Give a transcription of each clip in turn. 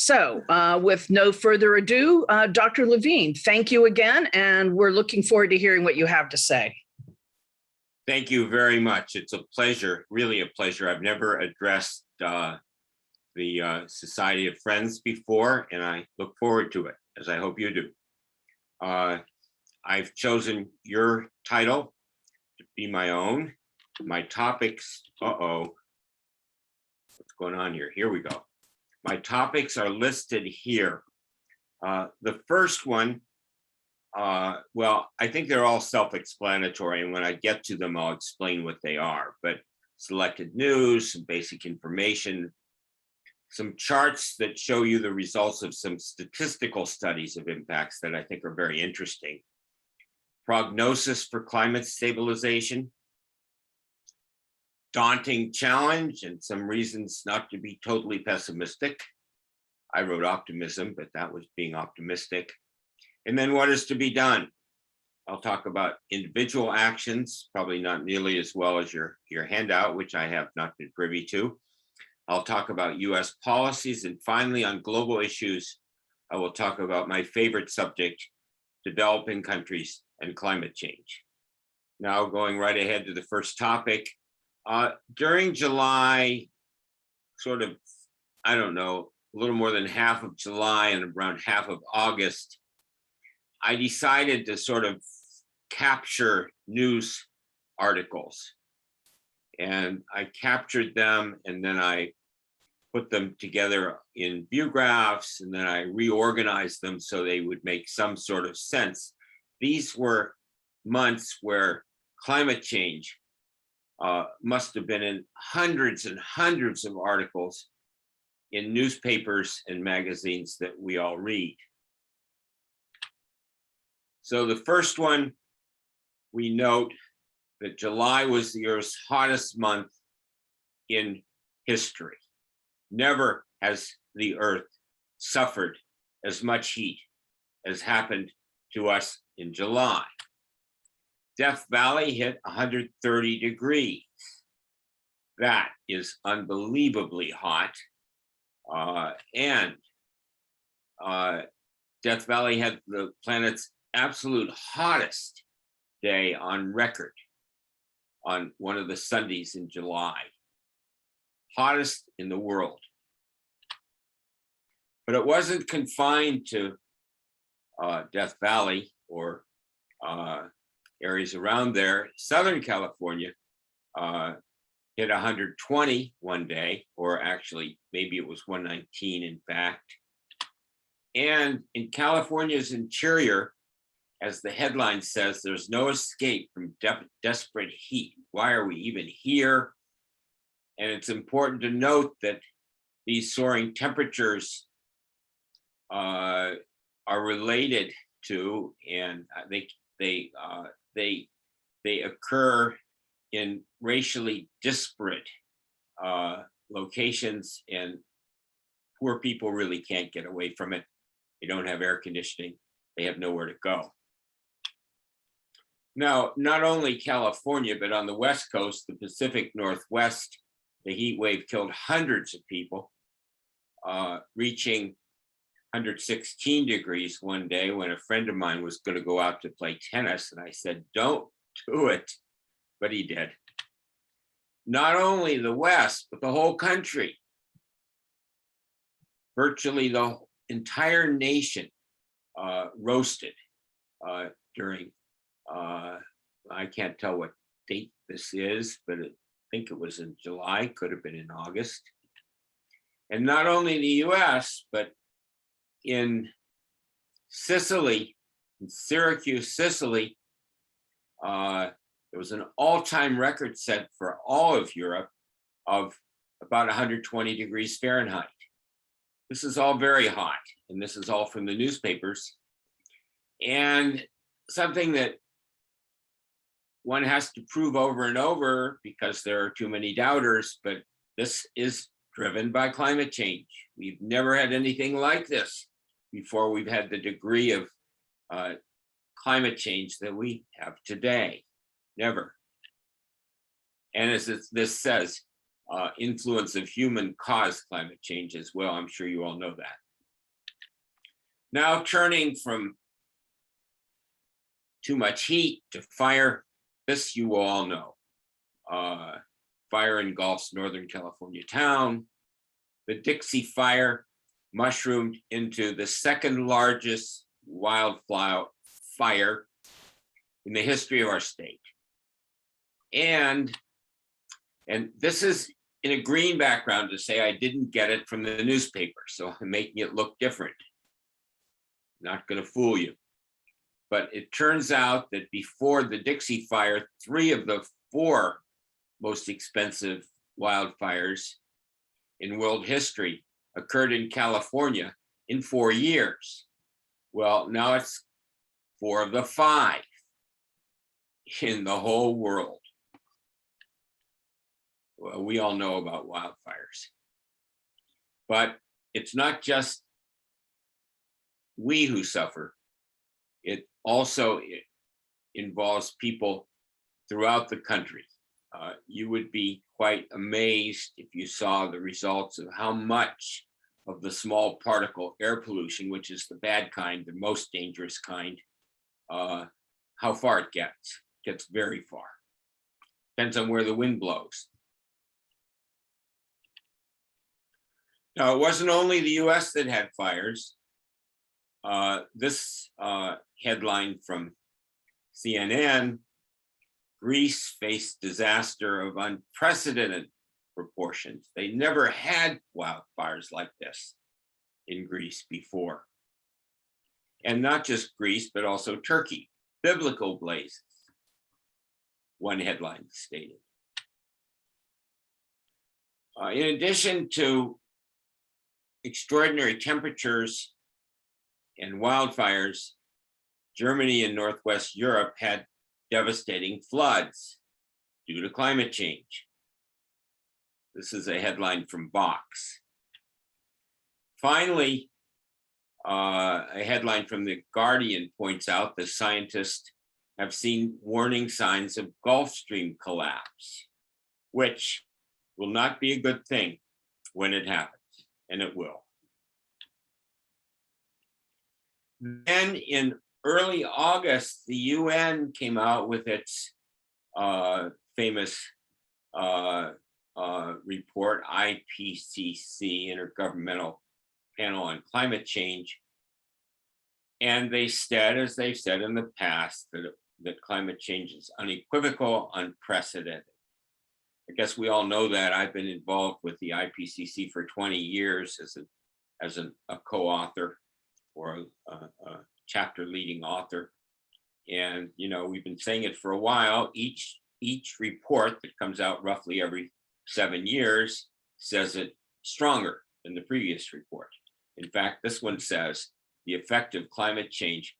So with no further ado, Dr. Levine, thank you again, and we're looking forward to hearing what you have to say. Thank you very much. It's a pleasure, really a pleasure. I've never addressed the Society of Friends before, and I look forward to it, as I hope you do. I've chosen your title to be my own. My topics, what's going on here? Here we go. My topics are listed here. The first one, well, I think they're all self-explanatory, and when I get to them, I'll explain what they are. But selected news, some basic information, some charts that show you the results of some statistical studies of impacts that I think are very interesting. Prognosis for climate stabilization, daunting challenge, and some reasons not to be totally pessimistic. I wrote optimism, but that was being optimistic. And then what is to be done? I'll talk about individual actions, probably not nearly as well as your handout, which I have not been privy to. I'll talk about US policies, and finally on global issues, I will talk about my favorite subject, developing countries and climate change. Now going right ahead to the first topic. During July, sort of, I don't know, a little more than half of July and around half of August, I decided to sort of capture news articles. And I captured them, and then I put them together in view graphs, and then I reorganized them so they would make some sort of sense. These were months where climate change must have been in hundreds and hundreds of articles in newspapers and magazines that we all read. So the first one, we note that July was the Earth's hottest month in history. Never has the Earth suffered as much heat as happened to us in July. Death Valley hit 130 degrees. That is unbelievably hot. Death Valley had the planet's absolute hottest day on record on one of the Sundays in July. Hottest in the world. But it wasn't confined to Death Valley or areas around there. Southern California hit 120 one day, or actually maybe it was 119 in fact. And in California's interior, as the headline says, there's no escape from desperate heat. Why are we even here? And it's important to note that these soaring temperatures are related to, and they occur in racially disparate locations, and poor people really can't get away from it. They don't have air conditioning. They have nowhere to go. Now, not only California, but on the West Coast, the Pacific Northwest, the heat wave killed hundreds of people, reaching 116 degrees one day when a friend of mine was going to go out to play tennis. And I said, don't do it. But he did. Not only the West, but the whole country. Virtually the entire nation roasted during, I can't tell what date this is, but I think it was in July, could have been in August. And not only the US, but in Sicily, in Syracuse, Sicily, there was an all-time record set for all of Europe of about 120 degrees Fahrenheit. This is all very hot, and this is all from the newspapers. And something that one has to prove over and over because there are too many doubters, but this is driven by climate change. We've never had anything like this before. We've had the degree of climate change that we have today. Never. And as this says, influence of human caused climate change as well. I'm sure you all know that. Now turning from too much heat to fire, this you all know. Fire engulfs Northern California town. The Dixie Fire mushroomed into the second largest wildfire fire in the history of our state. And this is in a green background to say I didn't get it from the newspaper, so I'm making it look different. Not going to fool you. But it turns out that before the Dixie Fire, 3 of the 4 most expensive wildfires in world history occurred in California in 4 years. Well, now it's 4 of the 5 in the whole world. Well, we all know about wildfires. But it's not just we who suffer. It also involves people throughout the country. You would be quite amazed if you saw the results of how much of the small particle air pollution, which is the bad kind, the most dangerous kind, how far it gets. It gets very far. Depends on where the wind blows. Now, it wasn't only the US that had fires. This headline from CNN, Greece faced disaster of unprecedented proportions. They never had wildfires like this in Greece before. And not just Greece, but also Turkey, biblical blazes, one headline stated. In addition to extraordinary temperatures and wildfires, Germany and Northwest Europe had devastating floods due to climate change. This is a headline from Vox. Finally, a headline from The Guardian points out that scientists have seen warning signs of Gulf Stream collapse, which will not be a good thing when it happens, and it will. Then in early August, the UN came out with its famous report, IPCC, Intergovernmental Panel on Climate Change. And they said, as they've said in the past, that climate change is unequivocal, unprecedented. I guess we all know that. I've been involved with the IPCC for 20 years as a co-author or a chapter leading author. And, you know, we've been saying it for a while. Each report that comes out roughly every 7 years says it stronger than the previous report. In fact, this one says the effect of climate change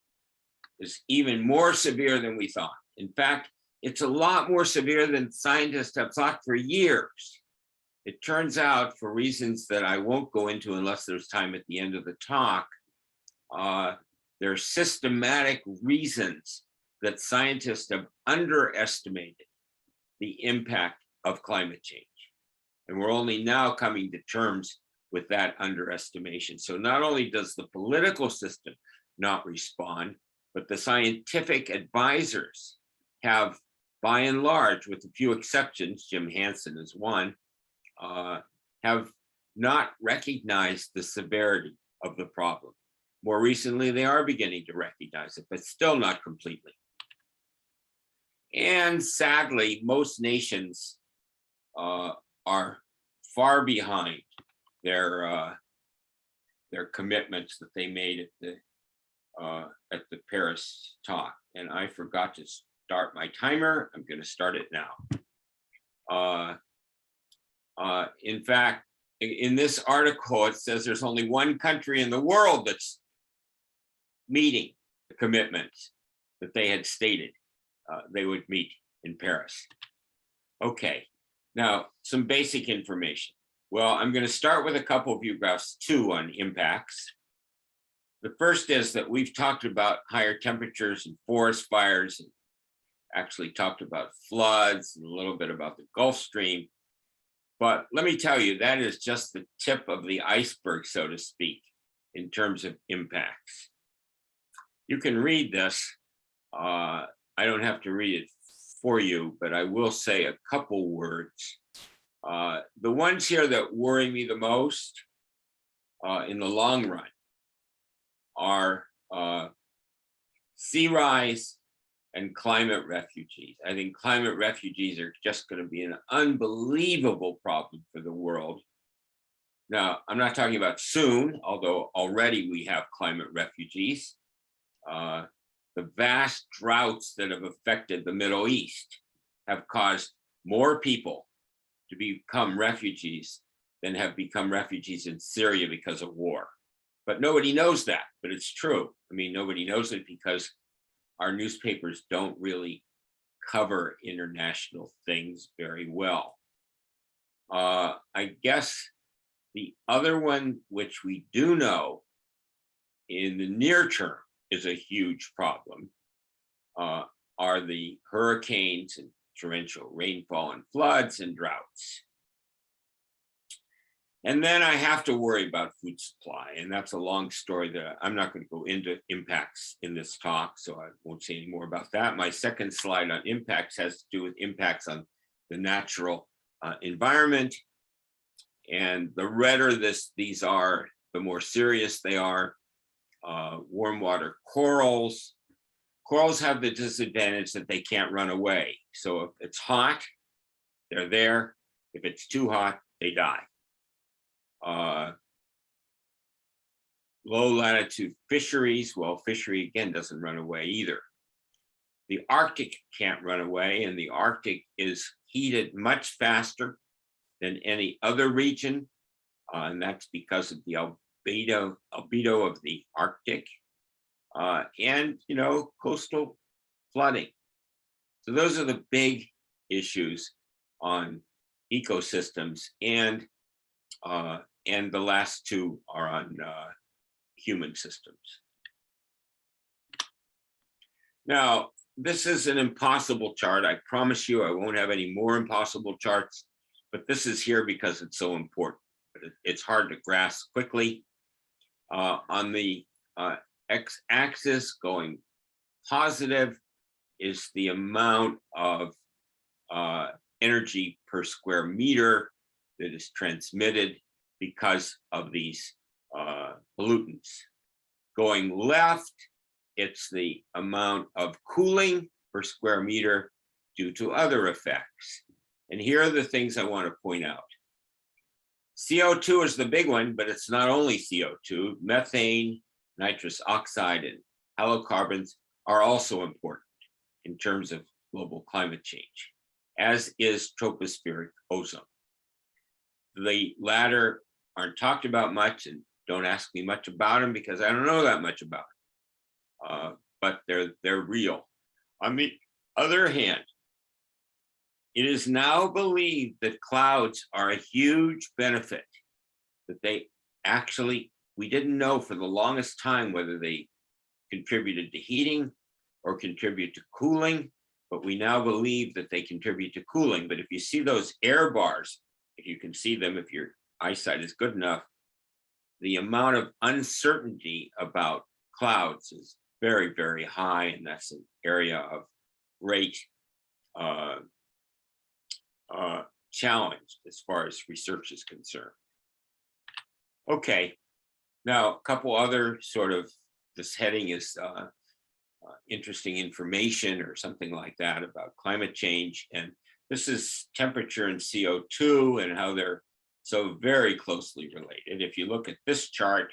is even more severe than we thought. In fact, it's a lot more severe than scientists have thought for years. It turns out, for reasons that I won't go into unless there's time at the end of the talk, there are systematic reasons that scientists have underestimated the impact of climate change. And we're only now coming to terms with that underestimation. So not only does the political system not respond, but the scientific advisors have, by and large, with a few exceptions, Jim Hansen is one, have not recognized the severity of the problem. More recently, they are beginning to recognize it, but still not completely. And sadly, most nations are far behind their commitments that they made at the Paris talk. And I forgot to start my timer. I'm going to start it now. In fact, in this article, it says there's only one country in the world that's meeting the commitments that they had stated they would meet in Paris. Okay, now some basic information. Well, I'm going to start with a couple of view graphs, 2 on impacts. The first is that we've talked about higher temperatures and forest fires, and actually talked about floods and a little bit about the Gulf Stream. But let me tell you, that is just the tip of the iceberg, so to speak. in terms of impacts. You can read this. I don't have to read it for you, but I will say a couple words. The ones here that worry me the most in the long run are sea rise and climate refugees. I think climate refugees are just going to be an unbelievable problem for the world. Now, I'm not talking about soon, although already we have climate refugees. The vast droughts that have affected the Middle East have caused more people to become refugees than have become refugees in Syria because of war. But nobody knows that, but it's true. I mean, nobody knows it because our newspapers don't really cover international things very well. I guess the other one, which we do know in the near term is a huge problem, are the hurricanes and torrential rainfall and floods and droughts. And then I have to worry about food supply, and that's a long story that I'm not going to go into impacts in this talk, so I won't say any more about that. My second slide on impacts has to do with impacts on the natural environment. And the redder these are, the more serious they are. Warm water corals. Corals have the disadvantage that they can't run away. So if it's hot, they're there. If it's too hot, they die. Low latitude fisheries, well, fishery again doesn't run away either. The Arctic can't run away, and the Arctic is heated much faster than any other region, and that's because of the albedo of the Arctic, and coastal flooding. So those are the big issues on ecosystems, and the last two are on human systems. Now, this is an impossible chart. I promise you I won't have any more impossible charts, but this is here because it's so important. But it's hard to grasp quickly. On the x-axis going positive is the amount of energy per square meter that is transmitted because of these pollutants. Going left, it's the amount of cooling per square meter due to other effects. And here are the things I want to point out. CO2 is the big one, but it's not only CO2. Methane, nitrous oxide, and halocarbons are also important in terms of global climate change, as is tropospheric ozone. The latter aren't talked about much, and don't ask me much about them because I don't know that much about them. But they're real. On the other hand, it is now believed that clouds are a huge benefit, that they actually, we didn't know for the longest time whether they contributed to heating or contribute to cooling, but we now believe that they contribute to cooling. But if you see those air bars, if you can see them, if your eyesight is good enough, the amount of uncertainty about clouds is very, very high, and that's an area of great challenge as far as research is concerned. Okay, now a couple other sort of, this heading is interesting information or something like that about climate change. And this is temperature and CO2 and how they're so very closely related. If you look at this chart,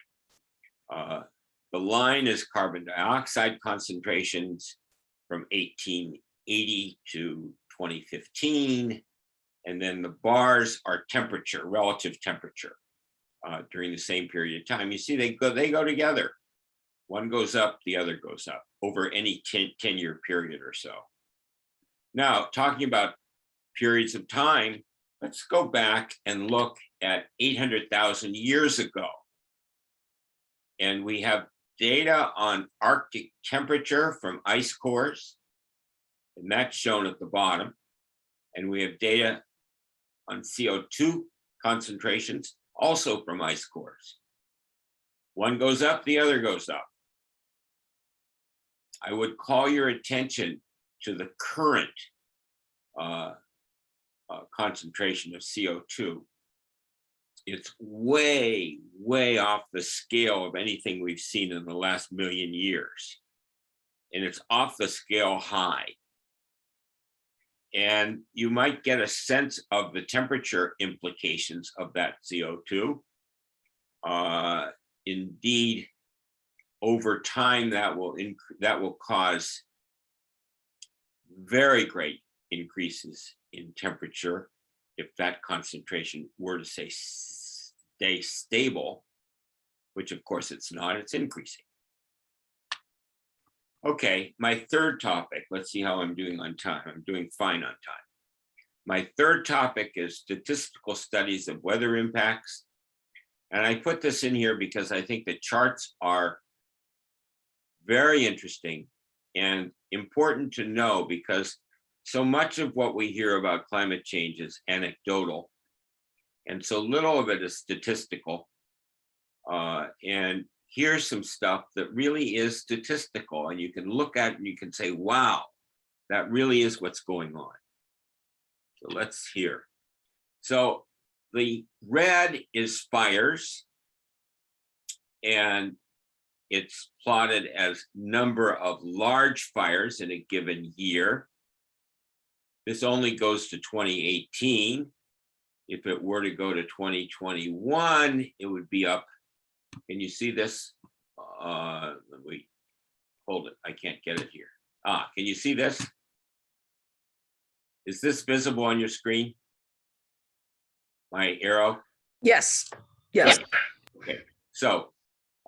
the line is carbon dioxide concentrations from 1880 to 2015. And then the bars are temperature, relative temperature during the same period of time. You see, they go together. One goes up, the other goes up over any 10-year period or so. Now, talking about periods of time, let's go back and look at 800,000 years ago. And we have data on Arctic temperature from ice cores, and that's shown at the bottom. And we have data on CO2 concentrations, also from ice cores. One goes up, the other goes up. I would call your attention to the current concentration of CO2. It's way, way off the scale of anything we've seen in the last million years. And it's off the scale high. And you might get a sense of the temperature implications of that CO2. Indeed, over time, that will cause very great increases in temperature if that concentration were to stay stable, which of course it's not, it's increasing. Okay, my third topic, let's see how I'm doing on time. I'm doing fine on time. My third topic is statistical studies of weather impacts. And I put this in here because I think the charts are very interesting and important to know, because so much of what we hear about climate change is anecdotal, and so little of it is statistical. And here's some stuff that really is statistical, and you can look at it and you can say, wow, that really is what's going on. So let's hear. So the red is fires, and it's plotted as number of large fires in a given year. This only goes to 2018. If it were to go to 2021, it would be up. Can you see this? Wait, hold it. I can't get it here. Can you see this? Is this visible on your screen? My arrow? Yes, yes. Okay, so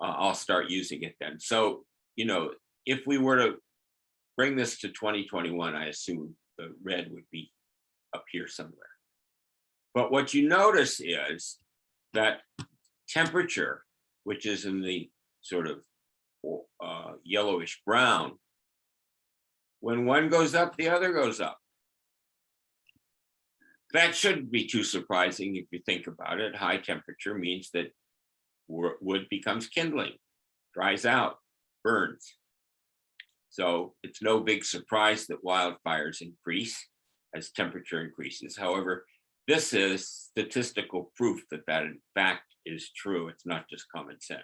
I'll start using it then. So, you know, if we were to bring this to 2021, I assume the red would be up here somewhere. But what you notice is that temperature, which is in the sort of yellowish brown, when one goes up, the other goes up. That shouldn't be too surprising if you think about it. High temperature means that wood becomes kindling, dries out, burns. So it's no big surprise that wildfires increase as temperature increases. However, this is statistical proof that that in fact is true. It's not just common sense.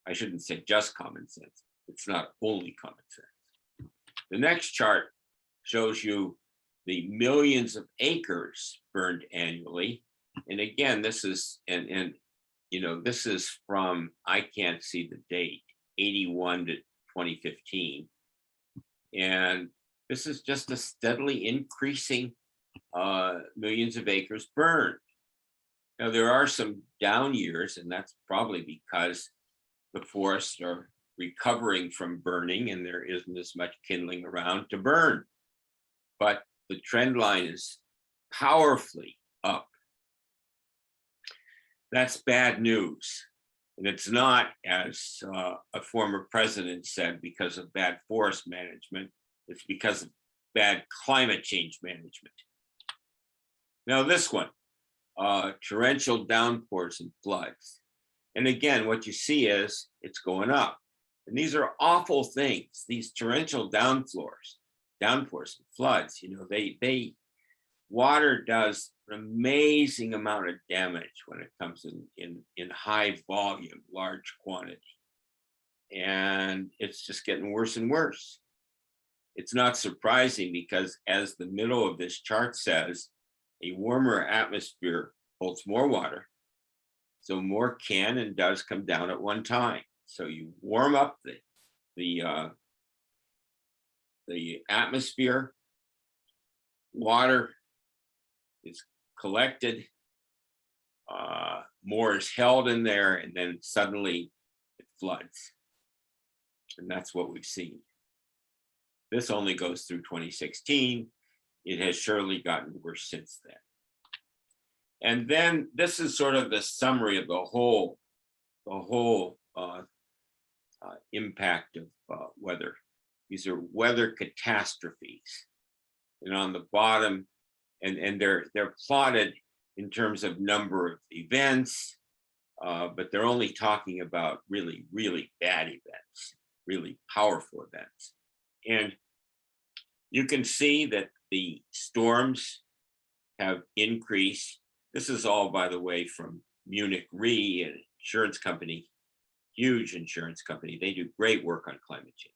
I shouldn't say just common sense. It's not only common sense. The next chart shows you the millions of acres burned annually. And again, this is, and you know, this is from, I can't see the date, 81 to 2015. And this is just a steadily increasing millions of acres burned. Now, there are some down years, and that's probably because the forests are recovering from burning and there isn't as much kindling around to burn. But the trend line is powerfully up. That's bad news. And it's not, as a former president said, because of bad forest management. It's because of bad climate change management. Now this one, torrential downpours and floods. And again, what you see is it's going up. And these are awful things. These torrential downpours and floods, you know, water does an amazing amount of damage when it comes in high volume, large quantity. And it's just getting worse and worse. It's not surprising because, as the middle of this chart says, a warmer atmosphere holds more water. So more can and does come down at one time. So you warm up the atmosphere, water is collected, more is held in there, and then suddenly it floods. And that's what we've seen. This only goes through 2016. It has surely gotten worse since then. And then this is sort of the summary of the whole impact of weather. These are weather catastrophes. And on the bottom, and they're plotted in terms of number of events, but they're only talking about really, really bad events, really powerful events. And you can see that the storms have increased. This is all, by the way, from Munich Re, an insurance company, huge insurance company. They do great work on climate change.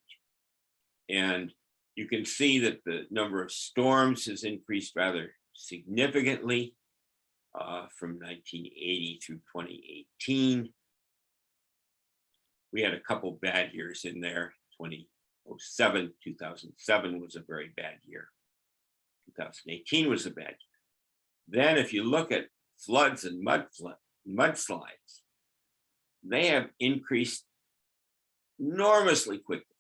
And you can see that the number of storms has increased rather significantly from 1980 through 2018. We had a couple bad years in there. 2007 was a very bad year. 2018 was a bad year. Then if you look at floods and mudslides, they have increased enormously quickly,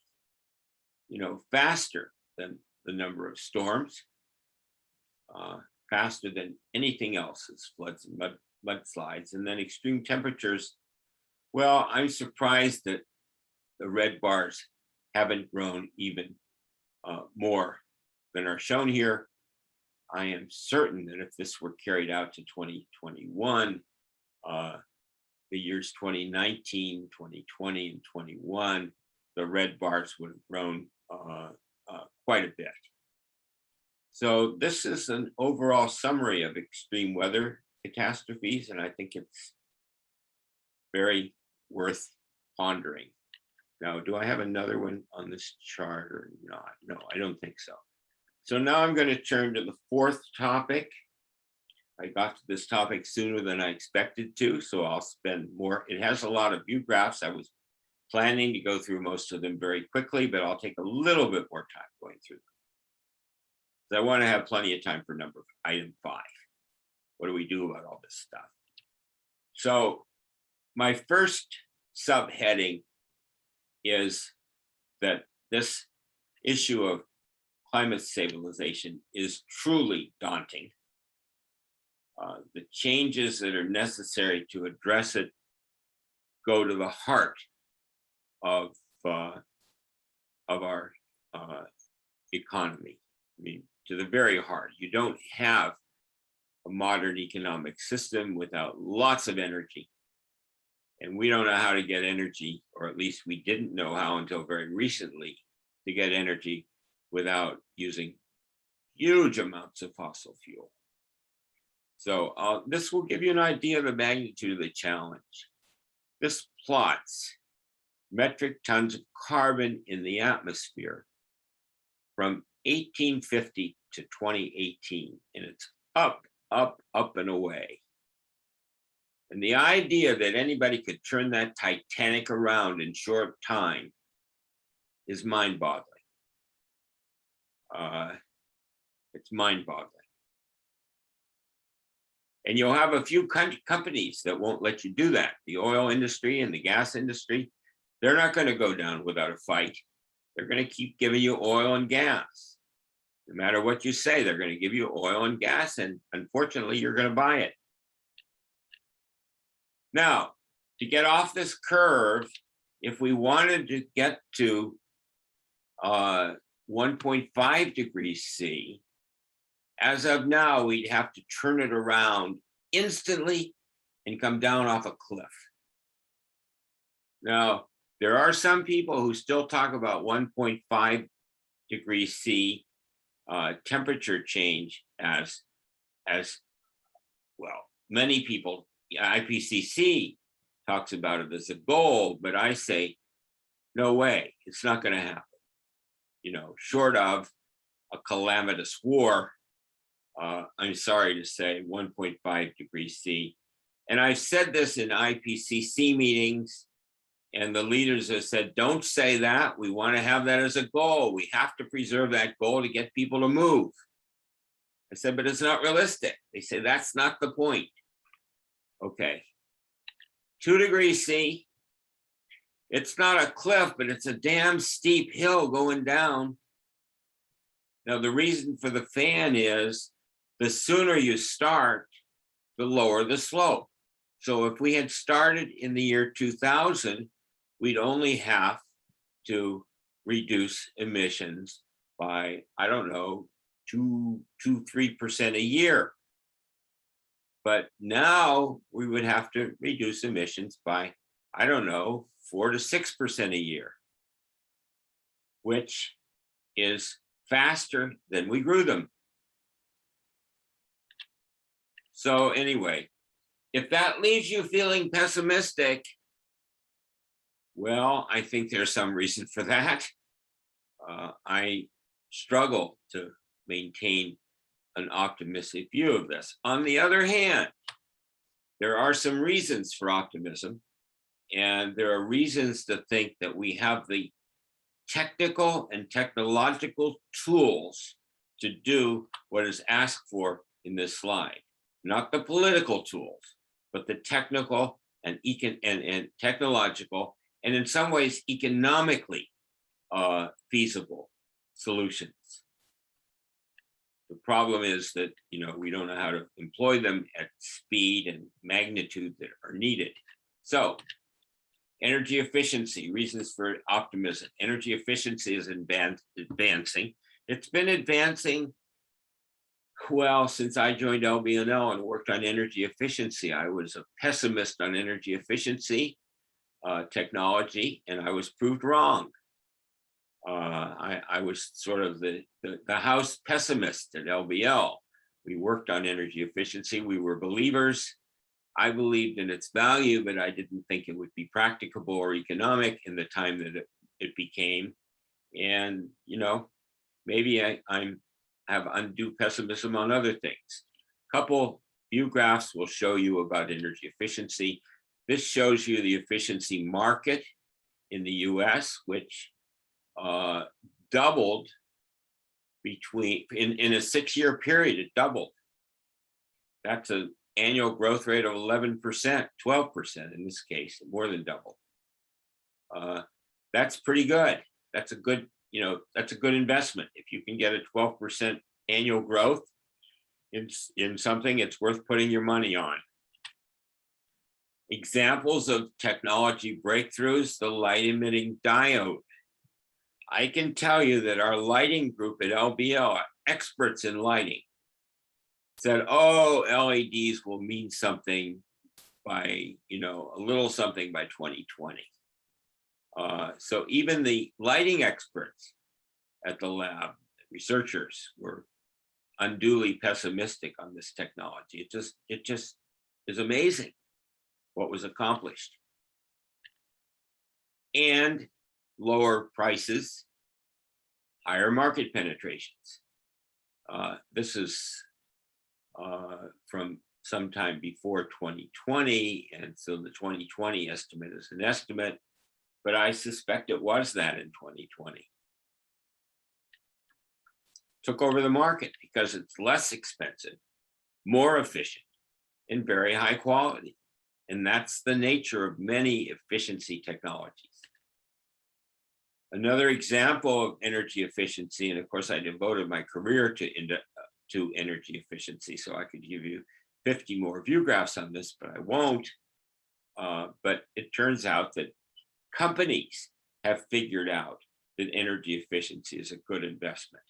faster than the number of storms, faster than anything else as floods and mudslides. And then extreme temperatures, well, I'm surprised that the red bars haven't grown even more than are shown here. I am certain that if this were carried out to 2021, the years 2019, 2020, and 21, the red bars would have grown quite a bit. So this is an overall summary of extreme weather catastrophes, and I think it's very worth pondering. Now, do I have another one on this chart or not? No, I don't think so. So now I'm going to turn to the fourth topic. I got to this topic sooner than I expected to, so I'll spend more. It has a lot of view graphs. I was planning to go through most of them very quickly, but I'll take a little bit more time going through them. I want to have plenty of time for item 5. What do we do about all this stuff? So my first subheading is that this issue of climate stabilization is truly daunting. The changes that are necessary to address it go to the heart of our economy. I mean, to the very heart. You don't have a modern economic system without lots of energy. And we don't know how to get energy, or at least we didn't know how until very recently, to get energy without using huge amounts of fossil fuel. So this will give you an idea of the magnitude of the challenge. This plots metric tons of carbon in the atmosphere from 1850 to 2018, and it's up, up, up and away. And the idea that anybody could turn that Titanic around in short time is mind-boggling. It's mind-boggling. And you'll have a few companies that won't let you do that. The oil industry and the gas industry, they're not going to go down without a fight. They're going to keep giving you oil and gas. No matter what you say, they're going to give you oil and gas, and unfortunately, you're going to buy it. Now, to get off this curve, if we wanted to get to 1.5 degrees C, as of now, we'd have to turn it around instantly and come down off a cliff. Now, there are some people who still talk about 1.5 degrees C temperature change as well. Many people, IPCC talks about it as a goal, but I say, no way, it's not going to happen. Short of a calamitous war, I'm sorry to say 1.5 degrees C. And I've said this in IPCC meetings, and the leaders have said, don't say that. We want to have that as a goal. We have to preserve that goal to get people to move. I said, but it's not realistic. They say, that's not the point. Okay. 2 degrees C. It's not a cliff, but it's a damn steep hill going down. Now, the reason for the fan is the sooner you start, the lower the slope. So if we had started in the year 2000, we'd only have to reduce emissions by, I don't know, 2-3% a year. But now we would have to reduce emissions by, I don't know, 4 to 6% a year, which is faster than we grew them. So anyway, if that leaves you feeling pessimistic, well, I think there's some reason for that. I struggle to maintain an optimistic view of this. On the other hand, there are some reasons for optimism, and there are reasons to think that we have the technical and technological tools to do what is asked for in this slide. Not the political tools, but the technical and technological, and in some ways economically feasible solutions. The problem is that, we don't know how to employ them at speed and magnitude that are needed. So energy efficiency, reasons for optimism. Energy efficiency is advancing. It's been advancing, well, since I joined LBNL and worked on energy efficiency. I was a pessimist on energy efficiency technology, and I was proved wrong. I was sort of the house pessimist at LBL. We worked on energy efficiency. We were believers. I believed in its value, but I didn't think it would be practicable or economic in the time that it became. And, maybe I have undue pessimism on other things. A couple view graphs will show you about energy efficiency. This shows you the efficiency market in the US, which doubled in a 6-year period. It doubled. That's an annual growth rate of 11%, 12% in this case, more than double. That's pretty good. That's a good, that's a good investment. If you can get a 12% annual growth in something, it's worth putting your money on. Examples of technology breakthroughs: the light emitting diode. I can tell you that our lighting group at LBL, experts in lighting, said, oh, LEDs will mean something by, a little something by 2020. So even the lighting experts at the lab, researchers, were unduly pessimistic on this technology. It just is amazing what was accomplished. And lower prices, higher market penetrations. This is from sometime before 2020, and so the 2020 estimate is an estimate, but I suspect it was that in 2020. Took over the market because it's less expensive, more efficient, and very high quality. And that's the nature of many efficiency technologies. Another example of energy efficiency, and of course I devoted my career to energy efficiency, so I could give you 50 more view graphs on this, but I won't. But it turns out that companies have figured out that energy efficiency is a good investment.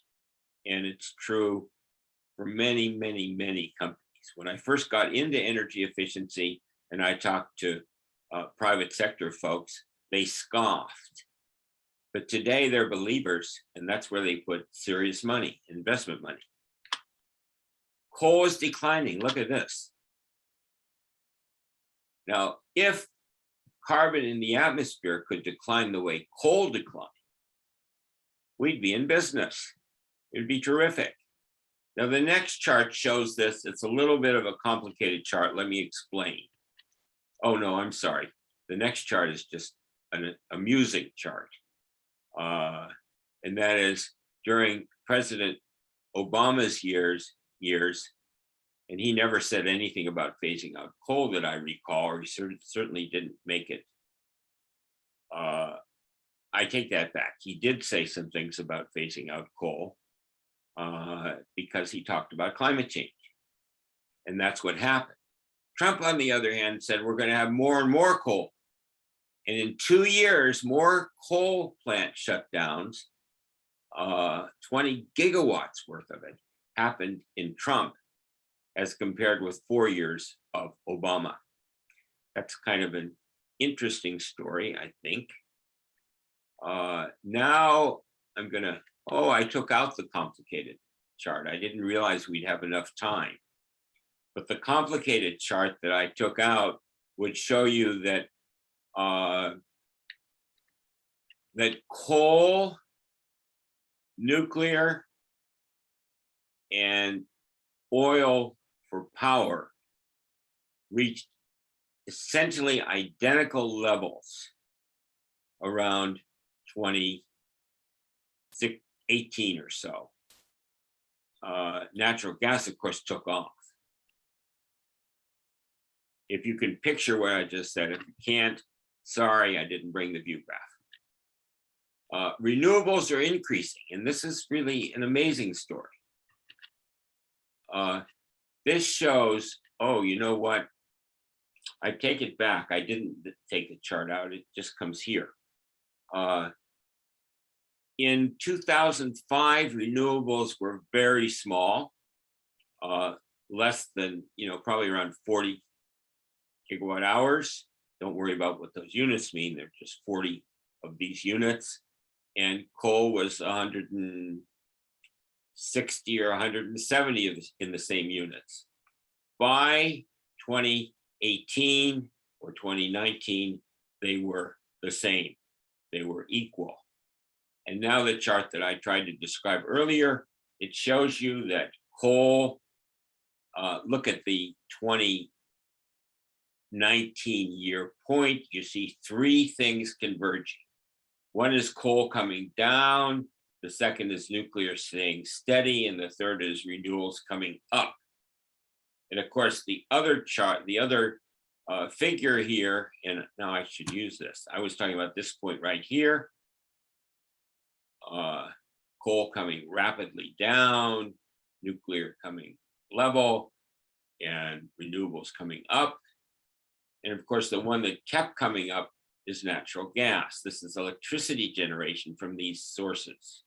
And it's true for many, many, many companies. When I first got into energy efficiency and I talked to private sector folks, they scoffed. But today they're believers, and that's where they put serious money, investment money. Coal is declining. Look at this. Now, if carbon in the atmosphere could decline the way coal declined, we'd be in business. It'd be terrific. Now, the next chart shows this. It's a little bit of a complicated chart. Let me explain. Oh, no, I'm sorry. The next chart is just an amusing chart. And that is during President Obama's years, and he never said anything about phasing out coal that I recall, or he certainly didn't make it. I take that back. He did say some things about phasing out coal because he talked about climate change. And that's what happened. Trump, on the other hand, said we're going to have more and more coal. And in 2 years, more coal plant shutdowns, 20 gigawatts worth of it, happened in Trump. as compared with 4 years of Obama. That's kind of an interesting story, I think. Now I'm gonna, oh, I took out the complicated chart. I didn't realize we'd have enough time. But the complicated chart that I took out would show you that that coal, nuclear, and oil for power reached essentially identical levels around 2018 or so. Natural gas, of course, took off. If you can picture what I just said, if you can't, sorry, I didn't bring the view graph. Renewables are increasing, and this is really an amazing story. This shows, oh, you know what? I take it back. I didn't take the chart out. It just comes here. In 2005, renewables were very small, less than, probably around 40 gigawatt hours. Don't worry about what those units mean. They're just 40 of these units. And coal was 160 or 170 in the same units. By 2018 or 2019, they were the same. They were equal. And now the chart that I tried to describe earlier, it shows you that coal, look at the 2019 year point, you see three things converging. One is coal coming down, the second is nuclear staying steady, and the third is renewables coming up. And of course, the other chart, the other figure here, and now I should use this. I was talking about this point right here. Coal coming rapidly down, nuclear coming level, and renewables coming up. And of course, the one that kept coming up is natural gas. This is electricity generation from these sources.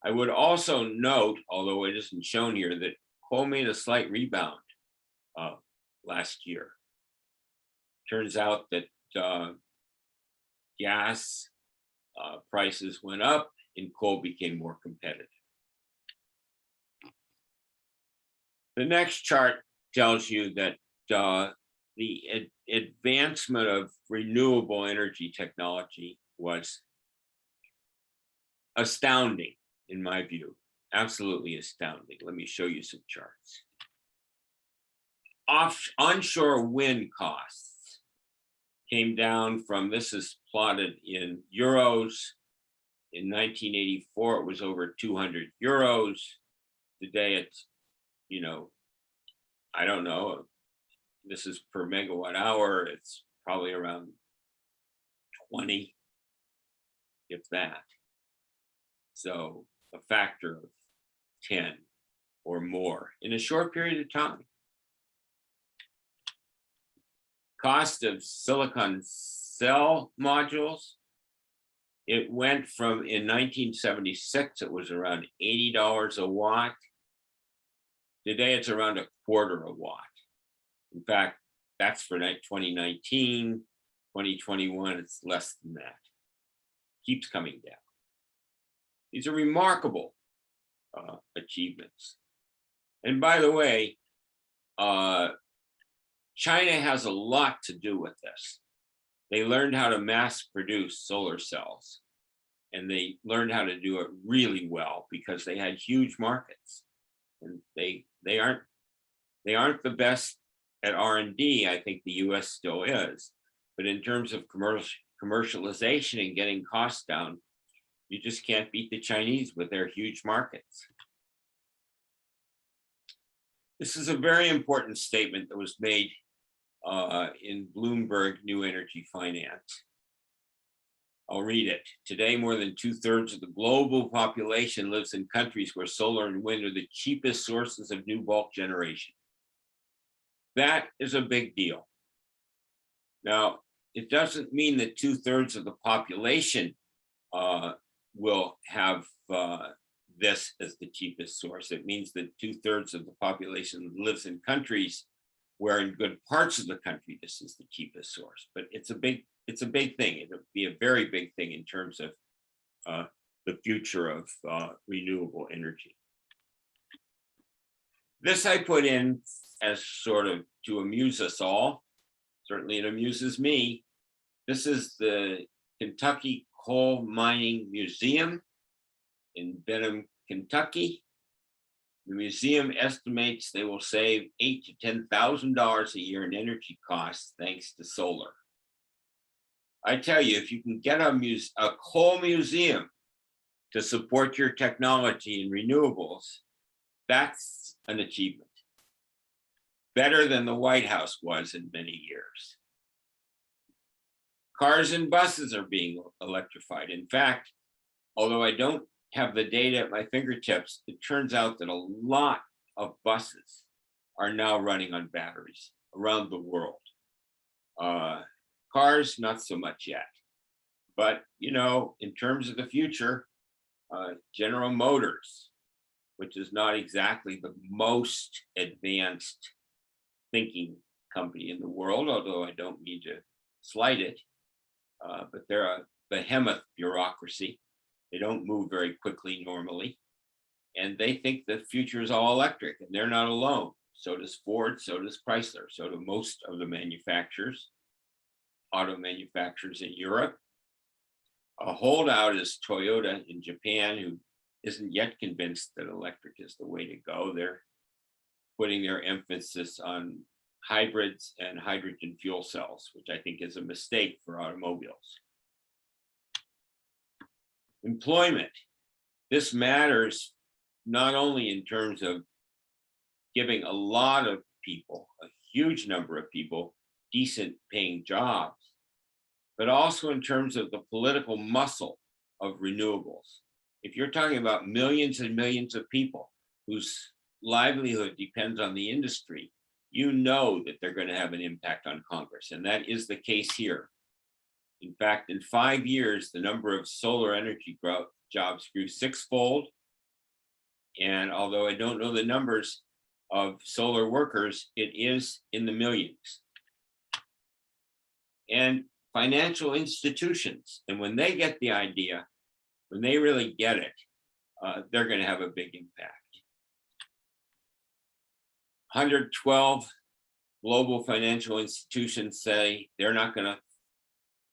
I would also note, although it isn't shown here, that coal made a slight rebound last year. Turns out that gas prices went up and coal became more competitive. The next chart tells you that the advancement of renewable energy technology was astounding, in my view, absolutely astounding. Let me show you some charts. Onshore wind costs came down from, this is plotted in euros. In 1984, it was over 200 euros. Today, it's, I don't know, this is per megawatt hour. It's probably around 20, if that. So a factor of 10 or more in a short period of time. Cost of silicon cell modules, it went from, in 1976, it was around $80 a watt. Today, it's around a quarter a watt. In fact, that's for 2019, 2021, it's less than that. Keeps coming down. These are remarkable achievements. And by the way, China has a lot to do with this. They learned how to mass produce solar cells, and they learned how to do it really well because they had huge markets. And they aren't the best at R&D. I think the US still is, but in terms of commercialization and getting costs down, you just can't beat the Chinese with their huge markets. This is a very important statement that was made in Bloomberg New Energy Finance. I'll read it. Today, more than 2/3 of the global population lives in countries where solar and wind are the cheapest sources of new bulk generation. That is a big deal. Now, it doesn't mean that 2/3 of the population will have this as the cheapest source. It means that 2/3 of the population lives in countries where in good parts of the country, this is the cheapest source. But it's a big thing. It'll be a very big thing in terms of the future of renewable energy. This I put in as sort of to amuse us all. Certainly it amuses me. This is the Kentucky Coal Mining Museum in Benham, Kentucky. The museum estimates they will save $8,000 to $10,000 a year in energy costs thanks to solar. I tell you, if you can get a coal museum to support your technology in renewables, that's an achievement. Better than the White House was in many years. Cars and buses are being electrified. In fact, although I don't have the data at my fingertips, it turns out that a lot of buses are now running on batteries around the world. Cars, not so much yet. But, you know, in terms of the future, General Motors, which is not exactly the most advanced thinking company in the world, although I don't mean to slight it, but they're a behemoth bureaucracy. They don't move very quickly normally. And they think the future is all electric, and they're not alone. So does Ford, so does Chrysler, so do most of the manufacturers, auto manufacturers in Europe. A holdout is Toyota in Japan, who isn't yet convinced that electric is the way to go. They're putting their emphasis on hybrids and hydrogen fuel cells, which I think is a mistake for automobiles. Employment. This matters not only in terms of giving a lot of people, a huge number of people, decent paying jobs, but also in terms of the political muscle of renewables. If you're talking about millions and millions of people whose livelihood depends on the industry, you know that they're going to have an impact on Congress. And that is the case here. In fact, in 5 years, the number of solar energy jobs grew 6-fold. And although I don't know the numbers of solar workers, it is in the millions. And financial institutions, and when they get the idea, when they really get it, they're going to have a big impact. 112 global financial institutions say they're not going to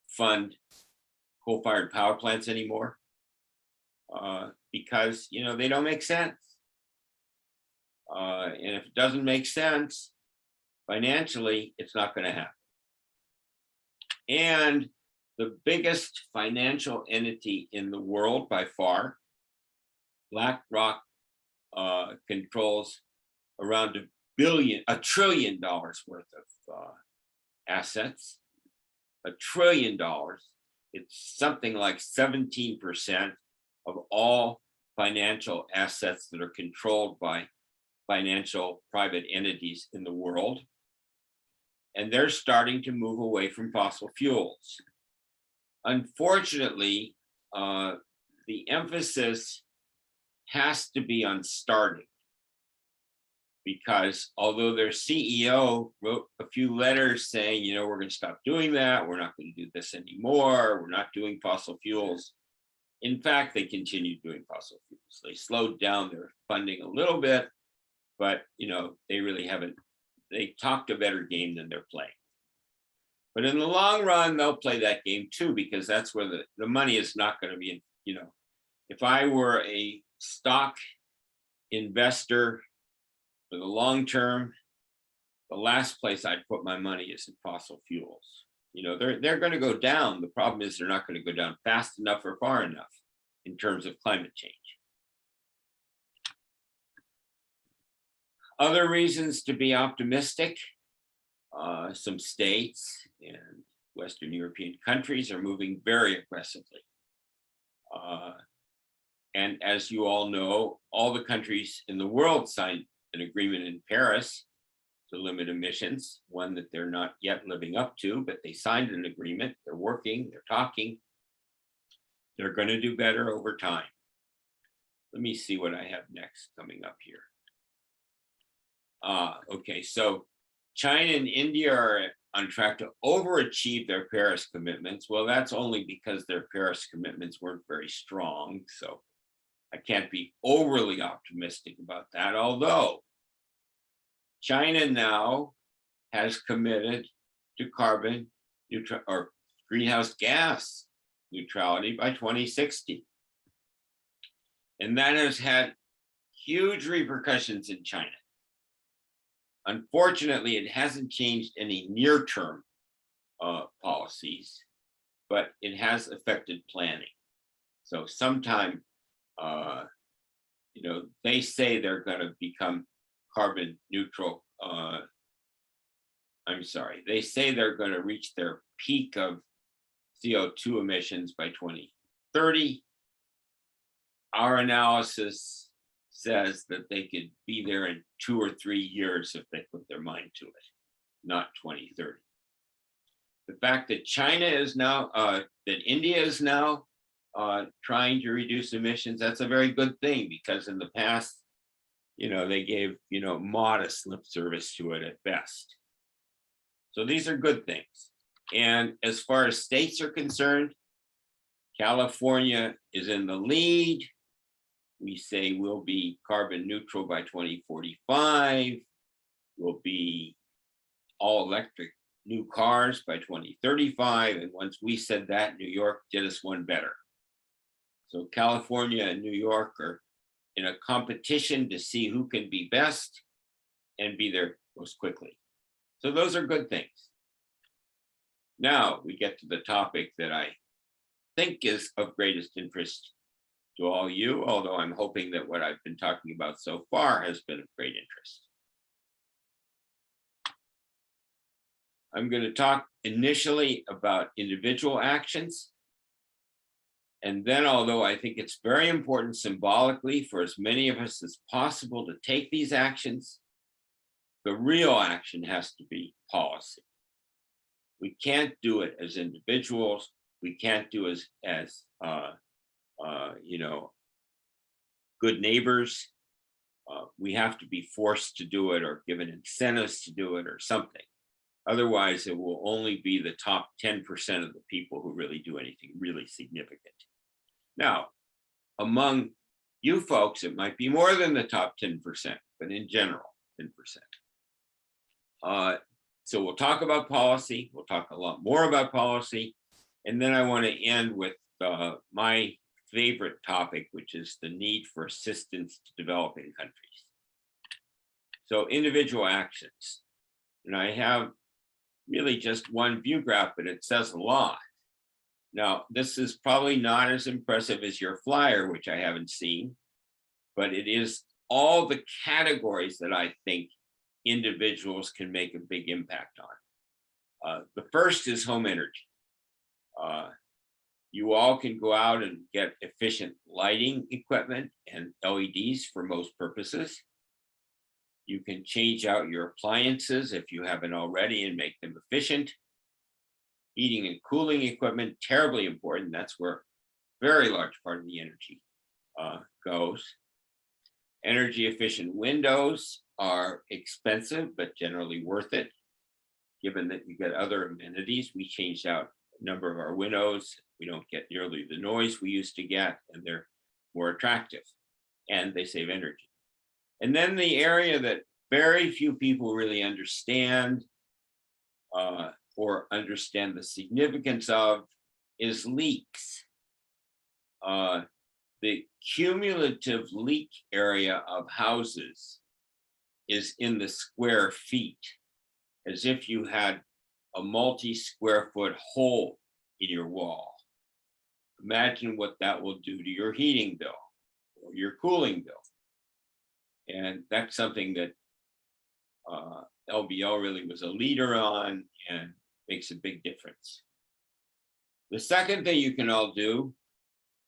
fund coal-fired power plants anymore because, you know, they don't make sense. And if it doesn't make sense financially, it's not going to happen. And the biggest financial entity in the world by far, BlackRock, controls around $1 trillion worth of assets. $1 trillion. It's something like 17% of all financial assets that are controlled by financial private entities in the world. And they're starting to move away from fossil fuels. Unfortunately, the emphasis has to be on starting, because although their CEO wrote a few letters saying, you know, we're going to stop doing that, we're not going to do this anymore, we're not doing fossil fuels. In fact, they continued doing fossil fuels. They slowed down their funding a little bit, but, you know, they really haven't, they talked a better game than they're playing. But in the long run, they'll play that game too, because that's where the money is not going to be in, you know, if I were a stock investor for the long term, the last place I'd put my money is in fossil fuels. You know, they're going to go down. The problem is they're not going to go down fast enough or far enough in terms of climate change. Other reasons to be optimistic. Some states and Western European countries are moving very aggressively. And as you all know, all the countries in the world signed an agreement in Paris to limit emissions, one that they're not yet living up to, but they signed an agreement, they're working, they're talking. They're going to do better over time. let me see what I have next coming up here. Okay, so China and India are on track to overachieve their Paris commitments. Well, that's only because their Paris commitments weren't very strong. So I can't be overly optimistic about that. Although China now has committed to carbon neutral or greenhouse gas neutrality by 2060. And that has had huge repercussions in China. Unfortunately, it hasn't changed any near-term policies, but it has affected planning. So sometime, they say they're going to become carbon neutral. They say they're going to reach their peak of CO2 emissions by 2030. Our analysis says that they could be there in 2 or 3 years if they put their mind to it, not 2030. The fact that China is now, that India is now trying to reduce emissions, that's a very good thing, because in the past, they gave, modest lip service to it at best. So these are good things. And as far as states are concerned, California is in the lead. We say we'll be carbon neutral by 2045. We'll be all electric new cars by 2035. And once we said that, New York did us one better. So California and New York are in a competition to see who can be best and be there most quickly. So those are good things. Now we get to the topic that I think is of greatest interest to all you, although I'm hoping that what I've been talking about so far has been of great interest. I'm going to talk initially about individual actions. And then, although I think it's very important symbolically for as many of us as possible to take these actions, the real action has to be policy. We can't do it as individuals. We can't do it as good neighbors. We have to be forced to do it or given incentives to do it or something. Otherwise, it will only be the top 10% of the people who really do anything really significant. Now, among you folks, it might be more than the top 10%, but in general, 10%. So we'll talk about policy. We'll talk a lot more about policy. And then I want to end with my favorite topic, which is the need for assistance to developing countries. So individual actions. And I have really just one view graph, but it says a lot. Now, this is probably not as impressive as your flyer, which I haven't seen, but it is all the categories that I think individuals can make a big impact on. The first is home energy. You all can go out and get efficient lighting equipment and LEDs for most purposes. You can change out your appliances if you haven't already and make them efficient. Heating and cooling equipment, terribly important. That's where a very large part of the energy goes. Energy efficient windows are expensive, but generally worth it, given that you get other amenities. We changed out a number of our windows. We don't get nearly the noise we used to get, and they're more attractive, and they save energy. And then the area that very few people really understand or understand the significance of is leaks. The cumulative leak area of houses is in the square feet, as if you had a multi-square foot hole in your wall. Imagine what that will do to your heating bill or your cooling bill. And that's something that LBL really was a leader on and makes a big difference. The second thing you can all do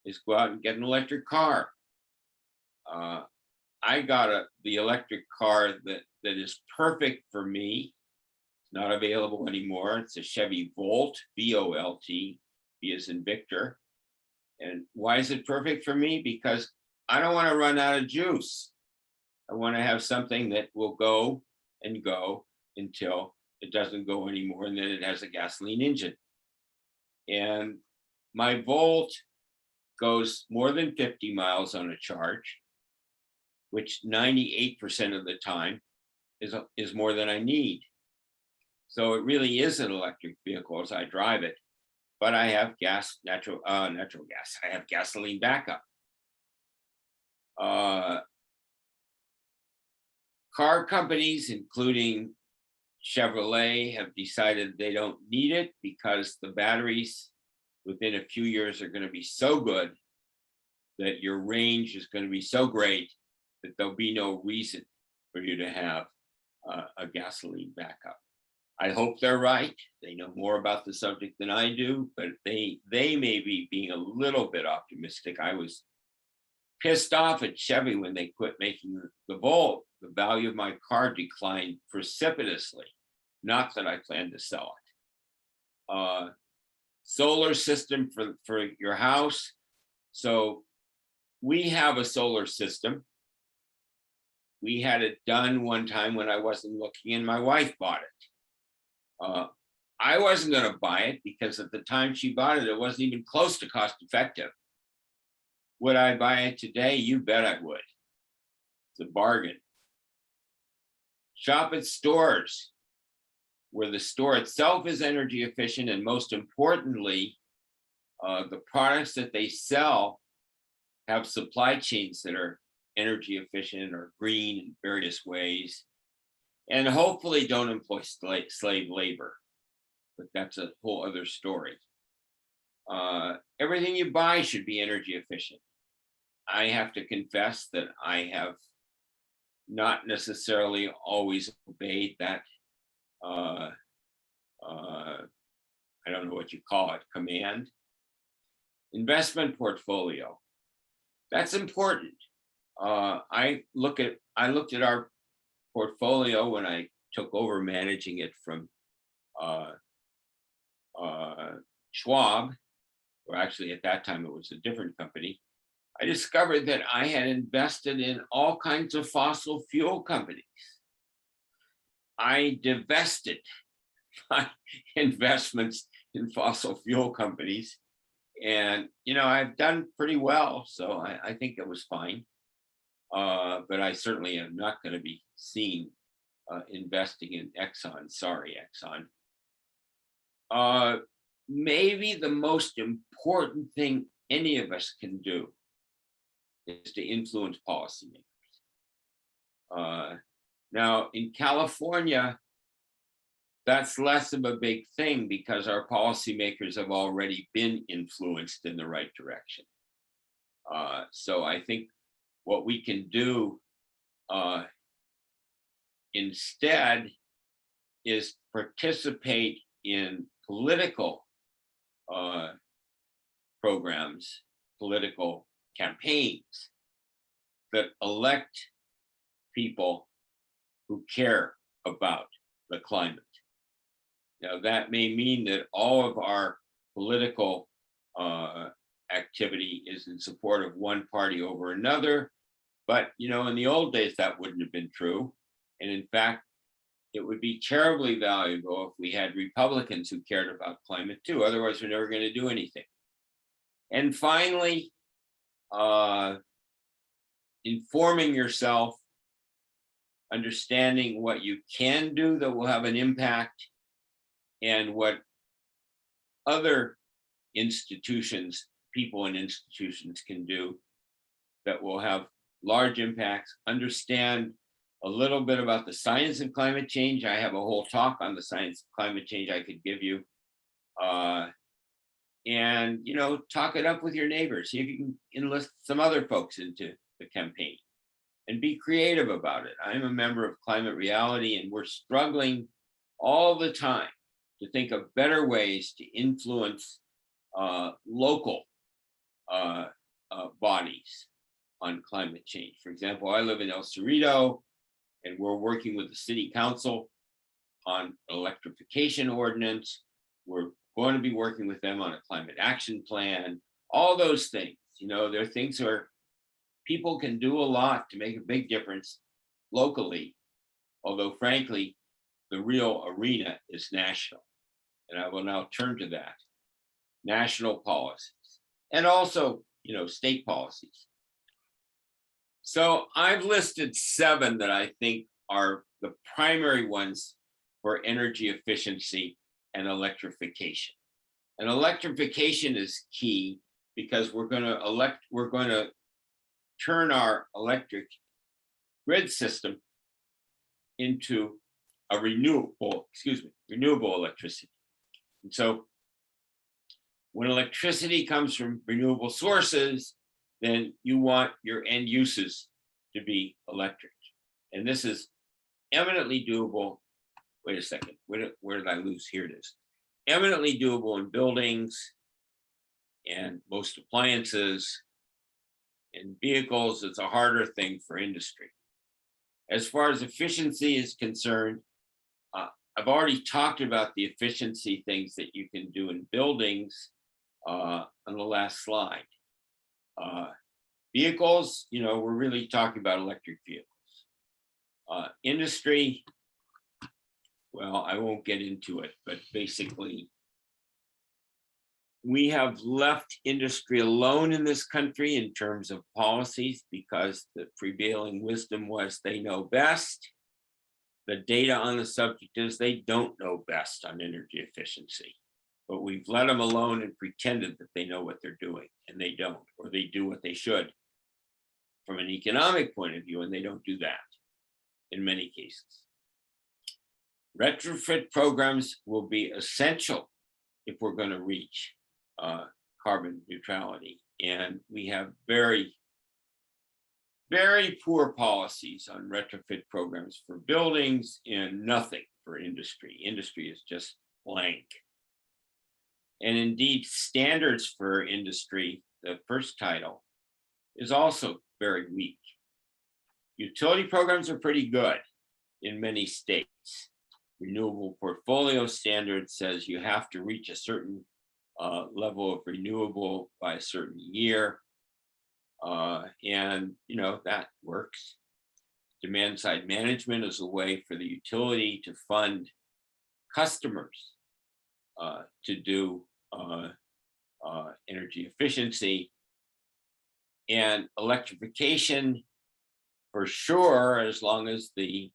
is go out and get an electric car. I got the electric car that is perfect for me. It's not available anymore. It's a Chevy Volt, V-O-L-T, V as in Victor. And why is it perfect for me? Because I don't want to run out of juice. I want to have something that will go and go until it doesn't go anymore, and then it has a gasoline engine. And my Volt goes more than 50 miles on a charge, which 98% of the time is more than I need. So it really is an electric vehicle as I drive it, but I have natural gas. I have gasoline backup. Car companies, including Chevrolet, have decided they don't need it because the batteries within a few years are going to be so good that your range is going to be so great that there'll be no reason for you to have a gasoline backup. I hope they're right. They know more about the subject than I do, but they may be being a little bit optimistic. I was pissed off at Chevy when they quit making the Volt. The value of my car declined precipitously. Not that I plan to sell it. Solar system for your house. So we have a solar system. We had it done one time when I wasn't looking, and my wife bought it. I wasn't going to buy it because at the time she bought it, it wasn't even close to cost effective. Would I buy it today? You bet I would. It's a bargain. Shop at stores where the store itself is energy efficient, and most importantly, the products that they sell have supply chains that are energy efficient or green in various ways, and hopefully don't employ slave labor, but that's a whole other story. Everything you buy should be energy efficient. I have to confess that I have not necessarily always obeyed that, I don't know what you call it, command. Investment portfolio. That's important. I looked at our portfolio when I took over managing it from Schwab, or actually at that time it was a different company. I discovered that I had invested in all kinds of fossil fuel companies. I divested my investments in fossil fuel companies, and I've done pretty well, so I think it was fine. But I certainly am not going to be seen investing in Exxon. Sorry, Exxon. Maybe the most important thing any of us can do is to influence policymakers. Now, in California, that's less of a big thing because our policymakers have already been influenced in the right direction. So I think what we can do instead is participate in political programs, political campaigns that elect people who care about the climate. Now, that may mean that all of our political activity is in support of one party over another, but in the old days that wouldn't have been true. And in fact, it would be terribly valuable if we had Republicans who cared about climate too. Otherwise, we're never going to do anything. And finally, informing yourself, understanding what you can do that will have an impact, and what other institutions, people and institutions can do that will have large impacts. Understand a little bit about the science of climate change. I have a whole talk on the science of climate change I could give you. And talk it up with your neighbors. See if you can enlist some other folks into the campaign and be creative about it. I'm a member of Climate Reality, and we're struggling all the time to think of better ways to influence local bodies on climate change. For example, I live in El Cerrito, and we're working with the city council on electrification ordinance. We're going to be working with them on a climate action plan, all those things. There are things where people can do a lot to make a big difference locally, although frankly, the real arena is national. And I will now turn to that. National policies and also, state policies. So I've listed 7 that I think are the primary ones for energy efficiency and electrification. And electrification is key because we're going to turn our electric grid system into a renewable electricity. And so when electricity comes from renewable sources, then you want your end uses to be electric. And this is eminently doable. Wait a second, where did I lose? Here it is. Eminently doable in buildings and most appliances. In vehicles, it's a harder thing for industry. As far as efficiency is concerned, I've already talked about the efficiency things that you can do in buildings on the last slide. Vehicles, we're really talking about electric vehicles. Industry, well, I won't get into it, but basically, we have left industry alone in this country in terms of policies because the prevailing wisdom was they know best. The data on the subject is they don't know best on energy efficiency, but we've let them alone and pretended that they know what they're doing, and they don't, or they do what they should from an economic point of view, and they don't do that in many cases. Retrofit programs will be essential if we're going to reach carbon neutrality. And we have very, very poor policies on retrofit programs for buildings and nothing for industry. Industry is just blank. And indeed, standards for industry, the first title, is also very weak. Utility programs are pretty good in many states. Renewable portfolio standard says you have to reach a certain level of renewable by a certain year. And that works. Demand side management is a way for the utility to fund customers to do energy efficiency. And electrification, for sure, as long as the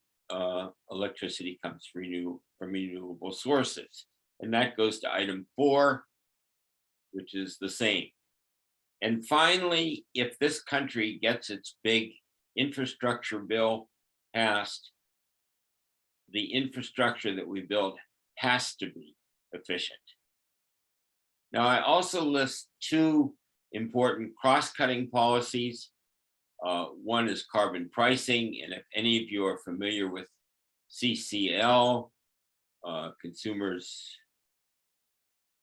electricity comes from renewable sources. And that goes to item 4, which is the same. And finally, if this country gets its big infrastructure bill passed, the infrastructure that we build has to be efficient. Now, I also list 2 important cross-cutting policies. One is carbon pricing, and if any of you are familiar with CCL, consumers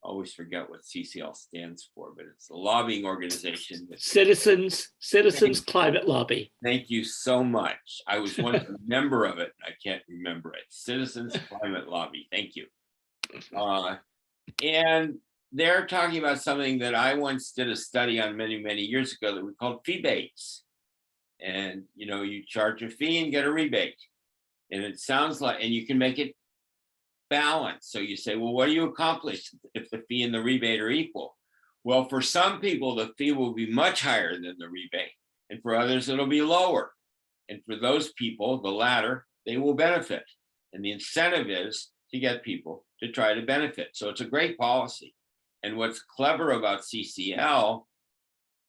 always forget what CCL stands for, but it's a lobbying organization. Citizens Climate Lobby. Thank you so much. I was once a member of it. I can't remember it. Citizens Climate Lobby. Thank you. And they're talking about something that I once did a study on many, many years ago that we called fee-bates. And you charge a fee and get a rebate. And it sounds like, and you can make it balanced. So you say, well, what do you accomplish if the fee and the rebate are equal? Well, for some people, the fee will be much higher than the rebate. And for others, it'll be lower. And for those people, the latter, they will benefit. And the incentive is to get people to try to benefit. So it's a great policy. And what's clever about CCL,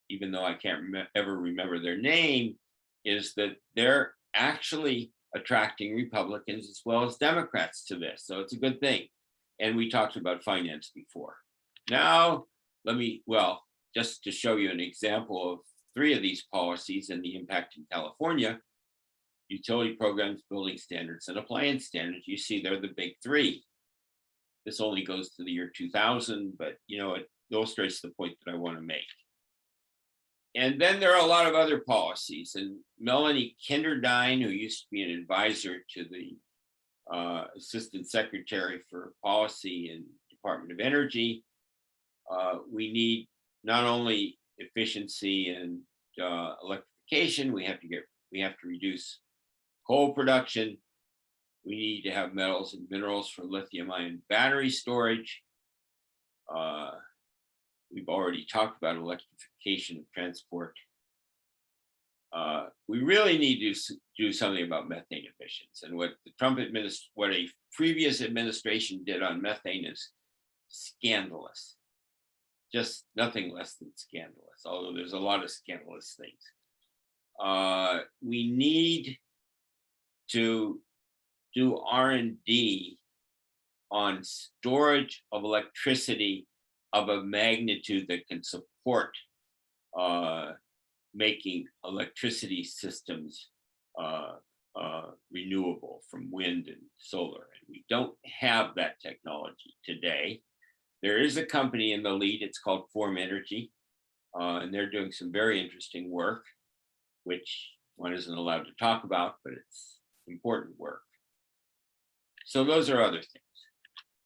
even though I can't ever remember their name, is that they're actually attracting Republicans as well as Democrats to this. So it's a good thing. And we talked about finance before. Now, just to show you an example of 3 of these policies and the impact in California, utility programs, building standards, and appliance standards, you see they're the big 3. This only goes to the year 2000, but it illustrates the point that I want to make. And then there are a lot of other policies. And Melanie Kinderdine, who used to be an advisor to the Assistant Secretary for Policy in Department of Energy, we need not only efficiency and electrification. We have to reduce coal production. We need to have metals and minerals for lithium-ion battery storage. We've already talked about electrification of transport. We really need to do something about methane emissions. And what a previous administration did on methane is scandalous. Just nothing less than scandalous, although there's a lot of scandalous things. We need to do R&D on storage of electricity of a magnitude that can support making electricity systems renewable from wind and solar. And we don't have that technology today. There is a company in the lead, it's called Form Energy, and they're doing some very interesting work, which one isn't allowed to talk about, but it's important work. So those are other things.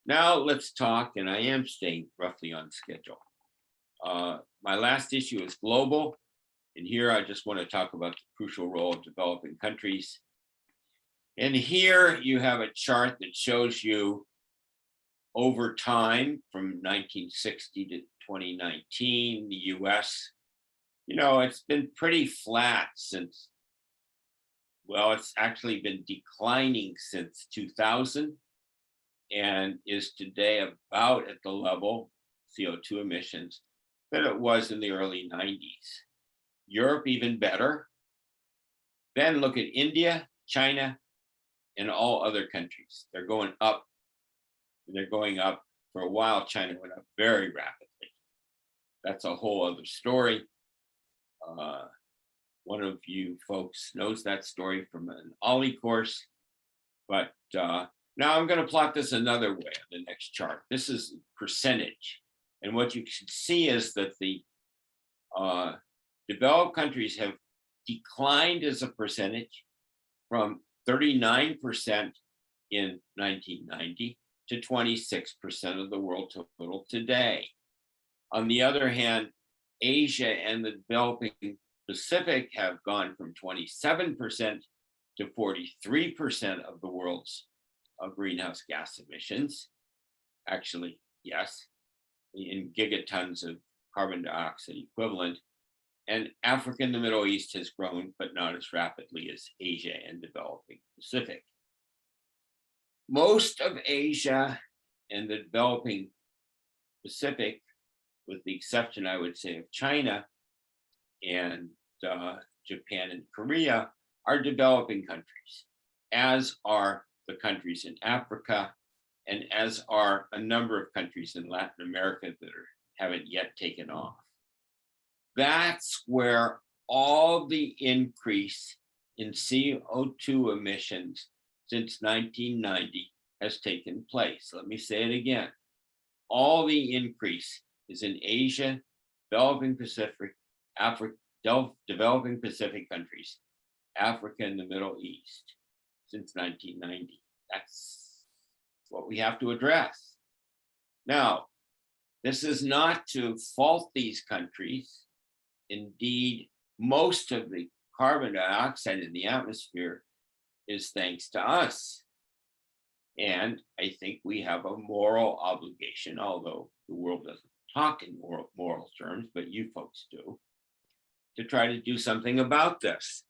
Now let's talk, and I am staying roughly on schedule. My last issue is global, and here I just want to talk about the crucial role of developing countries. And here you have a chart that shows you over time from 1960 to 2019, the US, it's been pretty flat since, well, it's actually been declining since 2000 and is today about at the level, CO2 emissions, that it was in the early 90s. Europe even better. Then look at India, China, and all other countries. They're going up. They're going up. For a while, China went up very rapidly. That's a whole other story. One of you folks knows that story from an OLLI course. But now I'm going to plot this another way on the next chart. This is percentage. And what you can see is that the developed countries have declined as a percentage from 39% in 1990 to 26% of the world total today. On the other hand, Asia and the developing Pacific have gone from 27% to 43% of the world's greenhouse gas emissions. Actually, yes, in gigatons of carbon dioxide equivalent. And Africa and the Middle East has grown, but not as rapidly as Asia and developing Pacific. Most of Asia and the developing Pacific, with the exception, I would say, of China and Japan and Korea, are developing countries, as are the countries in Africa, and as are a number of countries in Latin America that haven't yet taken off. That's where all the increase in CO2 emissions since 1990 has taken place. Let me say it again. All the increase is in Asia, developing Pacific, Africa, developing Pacific countries, Africa and the Middle East since 1990. That's what we have to address. Now, this is not to fault these countries. Indeed, most of the carbon dioxide in the atmosphere is thanks to us. And I think we have a moral obligation, although the world doesn't talk in moral terms, but you folks do, to try to do something about this.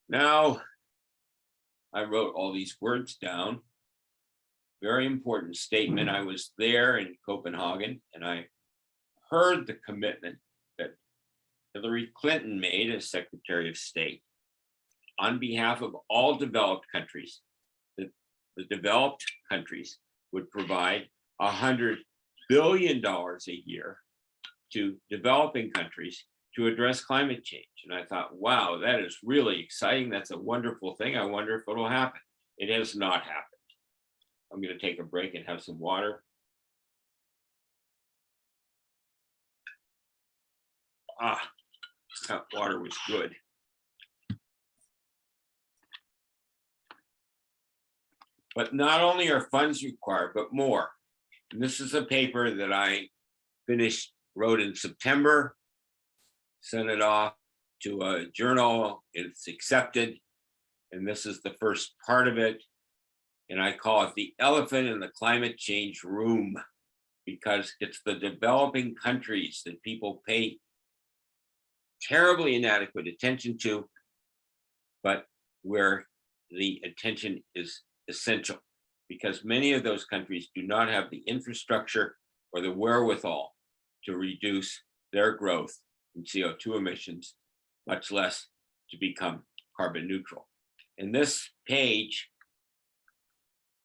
Now, I wrote all these words down. Very important statement. I was there in Copenhagen and I heard the commitment that Hillary Clinton made as Secretary of State on behalf of all developed countries, that the developed countries would provide $100 billion a year to developing countries to address climate change. And I thought, wow, that is really exciting. That's a wonderful thing. I wonder if it'll happen. It has not happened. I'm going to take a break and have some water. That water was good. But not only are funds required, but more. And this is a paper that I wrote in September, sent it off to a journal. It's accepted. And this is the first part of it. And I call it the elephant in the climate change room, because it's the developing countries that people pay terribly inadequate attention to, but where the attention is essential, because many of those countries do not have the infrastructure or the wherewithal to reduce their growth in CO2 emissions, much less to become carbon neutral. And this page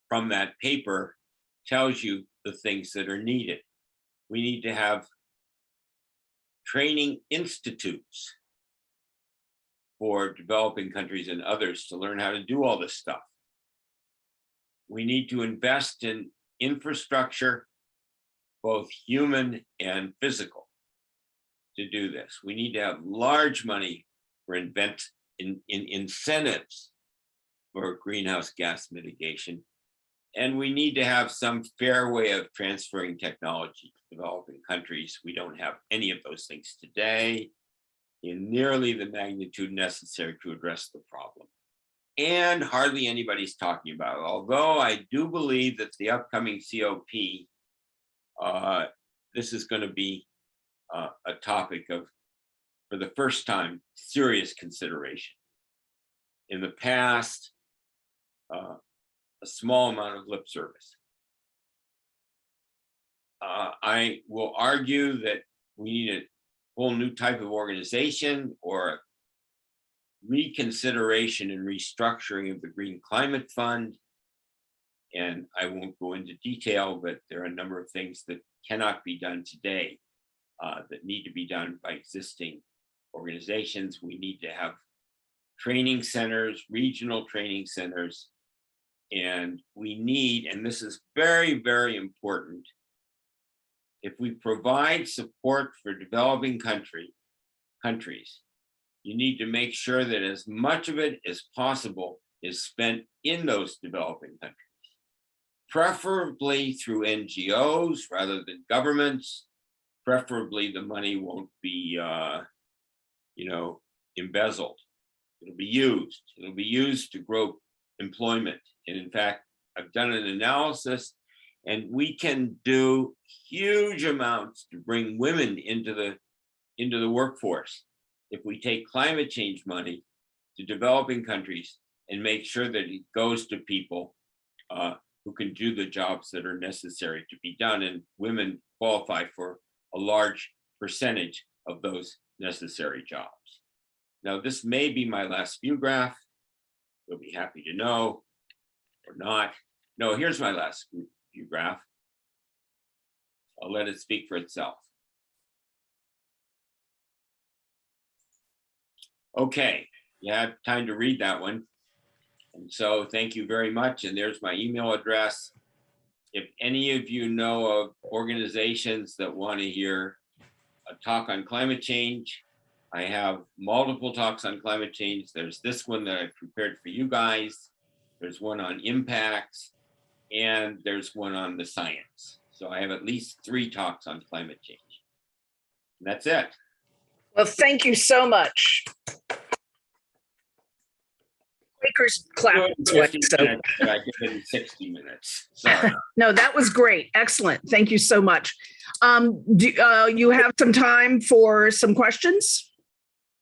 from that paper tells you the things that are needed. We need to have training institutes for developing countries and others to learn how to do all this stuff. We need to invest in infrastructure, both human and physical, to do this. We need to have large money for incentives for greenhouse gas mitigation. And we need to have some fair way of transferring technology to developing countries. We don't have any of those things today in nearly the magnitude necessary to address the problem. And hardly anybody's talking about it. Although I do believe that the upcoming COP, this is going to be a topic of, for the first time, serious consideration. In the past, a small amount of lip service. I will argue that we need a whole new type of organization or a reconsideration and restructuring of the Green Climate Fund. And I won't go into detail, but there are a number of things that cannot be done today that need to be done by existing organizations. We need to have training centers, regional training centers, and we need, and this is very, very important, if we provide support for developing countries, you need to make sure that as much of it as possible is spent in those developing countries, preferably through NGOs rather than governments. Preferably the money won't be, embezzled. It'll be used. It'll be used to grow employment. And in fact, I've done an analysis, and we can do huge amounts to bring women into the workforce if we take climate change money to developing countries and make sure that it goes to people who can do the jobs that are necessary to be done. And women qualify for a large percentage of those necessary jobs. Now, this may be my last view graph. You'll be happy to know, or not. No, here's my last view graph. I'll let it speak for itself. Okay, you have time to read that one. And so thank you very much. And there's my email address. If any of you know of organizations that want to hear a talk on climate change, I have multiple talks on climate change. There's this one that I've prepared for you guys. There's one on impacts, and there's one on the science. So I have at least 3 talks on climate change. And that's it. Well, thank you so much. Quakers clap. 50 minutes, but I did it in 60 minutes. Sorry. No, that was great. Excellent. Thank you so much. Do you have some time for some questions?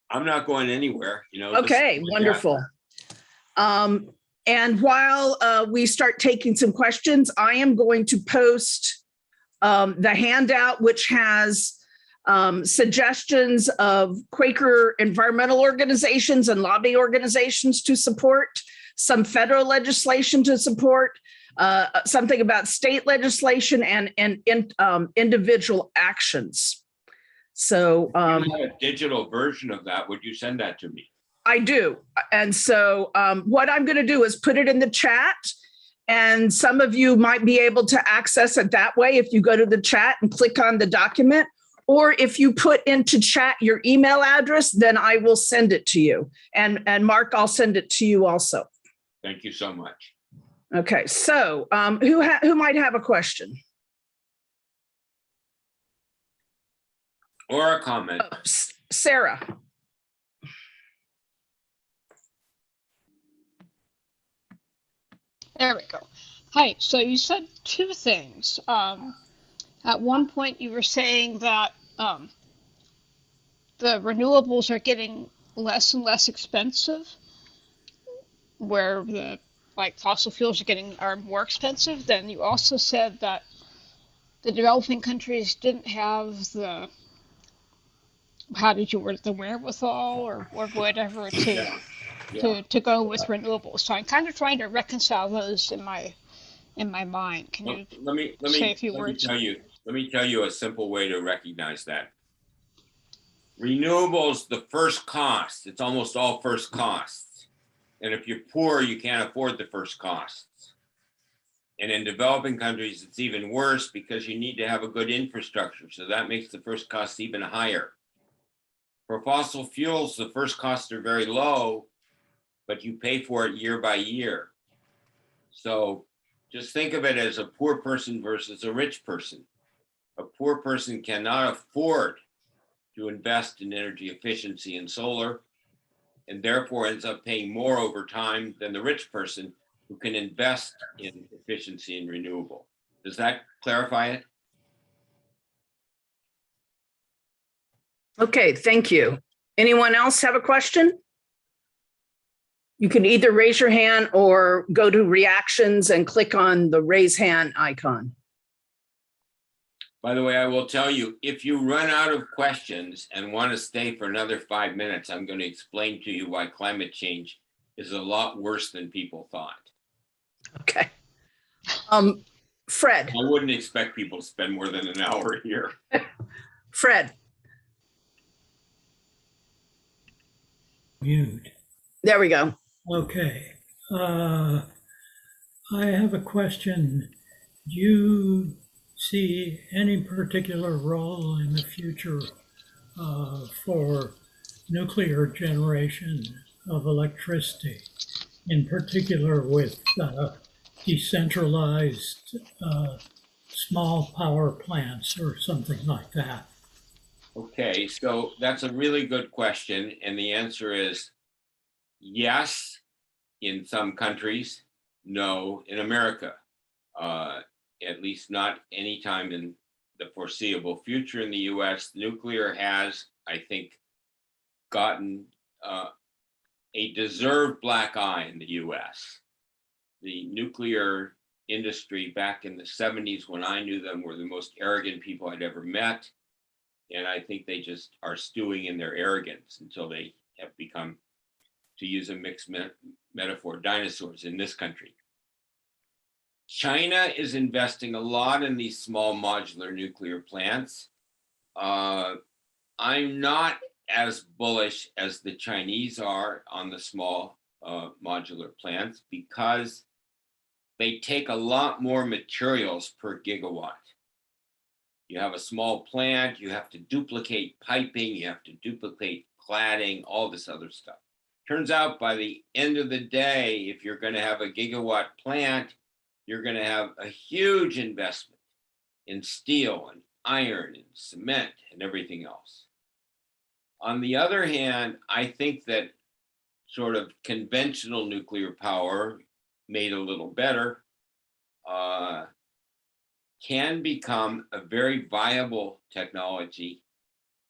I'm not going anywhere. Okay, wonderful. And while we start taking some questions, I am going to post the handout, which has suggestions of Quaker environmental organizations and lobby organizations to support, some federal legislation to support, something about state legislation and individual actions. So you have a digital version of that. Would you send that to me? I do. And so what I'm going to do is put it in the chat, and some of you might be able to access it that way if you go to the chat and click on the document. Or if you put into chat your email address, then I will send it to you. And Mark, I'll send it to you also. Thank you so much. Okay, so who might have a question? Or a comment. Sarah. There we go. Hi. So you said two things. At one point, you were saying that the renewables are getting less and less expensive, where the like fossil fuels are more expensive. Then you also said that the developing countries didn't have the how did you word it, the wherewithal or whatever Yeah, yeah. to go with renewables. So I'm kind of trying to reconcile those in my mind. Can Well, you let me let say a me few let me words? tell you. Let me tell you a simple way to recognize that. Renewables, the first cost. It's almost all first costs. And if you're poor, you can't afford the first costs. And in developing countries, it's even worse because you need to have a good infrastructure. So that makes the first costs even higher. For fossil fuels, the first costs are very low, but you pay for it year by year. So just think of it as a poor person versus a rich person. A poor person cannot afford to invest in energy efficiency and solar, and therefore ends up paying more over time than the rich person who can invest in efficiency and renewable. Does that clarify it? Okay, thank you. Anyone else have a question? You can either raise your hand or go to reactions and click on the raise hand icon. By the way, I will tell you, if you run out of questions and want to stay for another 5 minutes, I'm going to explain to you why climate change is a lot worse than people thought. Okay. Fred. I wouldn't expect people to spend more than an hour here. Fred. Mute. There we go. Okay. I have a question. Do you see any particular role in the future for nuclear generation of electricity, in particular with decentralized small power plants or something like that? Okay, so that's a really good question. And the answer is yes, in some countries, no, in America. At least not anytime in the foreseeable future in the US. Nuclear has, I think, gotten a deserved black eye in the US. The nuclear industry back in the 70s, when I knew them, were the most arrogant people I'd ever met. And I think they just are stewing in their arrogance until they have become, to use a mixed metaphor, dinosaurs in this country. China is investing a lot in these small modular nuclear plants. I'm not as bullish as the Chinese are on the small modular plants because they take a lot more materials per gigawatt. You have a small plant, you have to duplicate piping, you have to duplicate cladding, all this other stuff. Turns out by the end of the day, if you're going to have a gigawatt plant, you're going to have a huge investment in steel and iron and cement and everything else. On the other hand, I think that sort of conventional nuclear power, made a little better, can become a very viable technology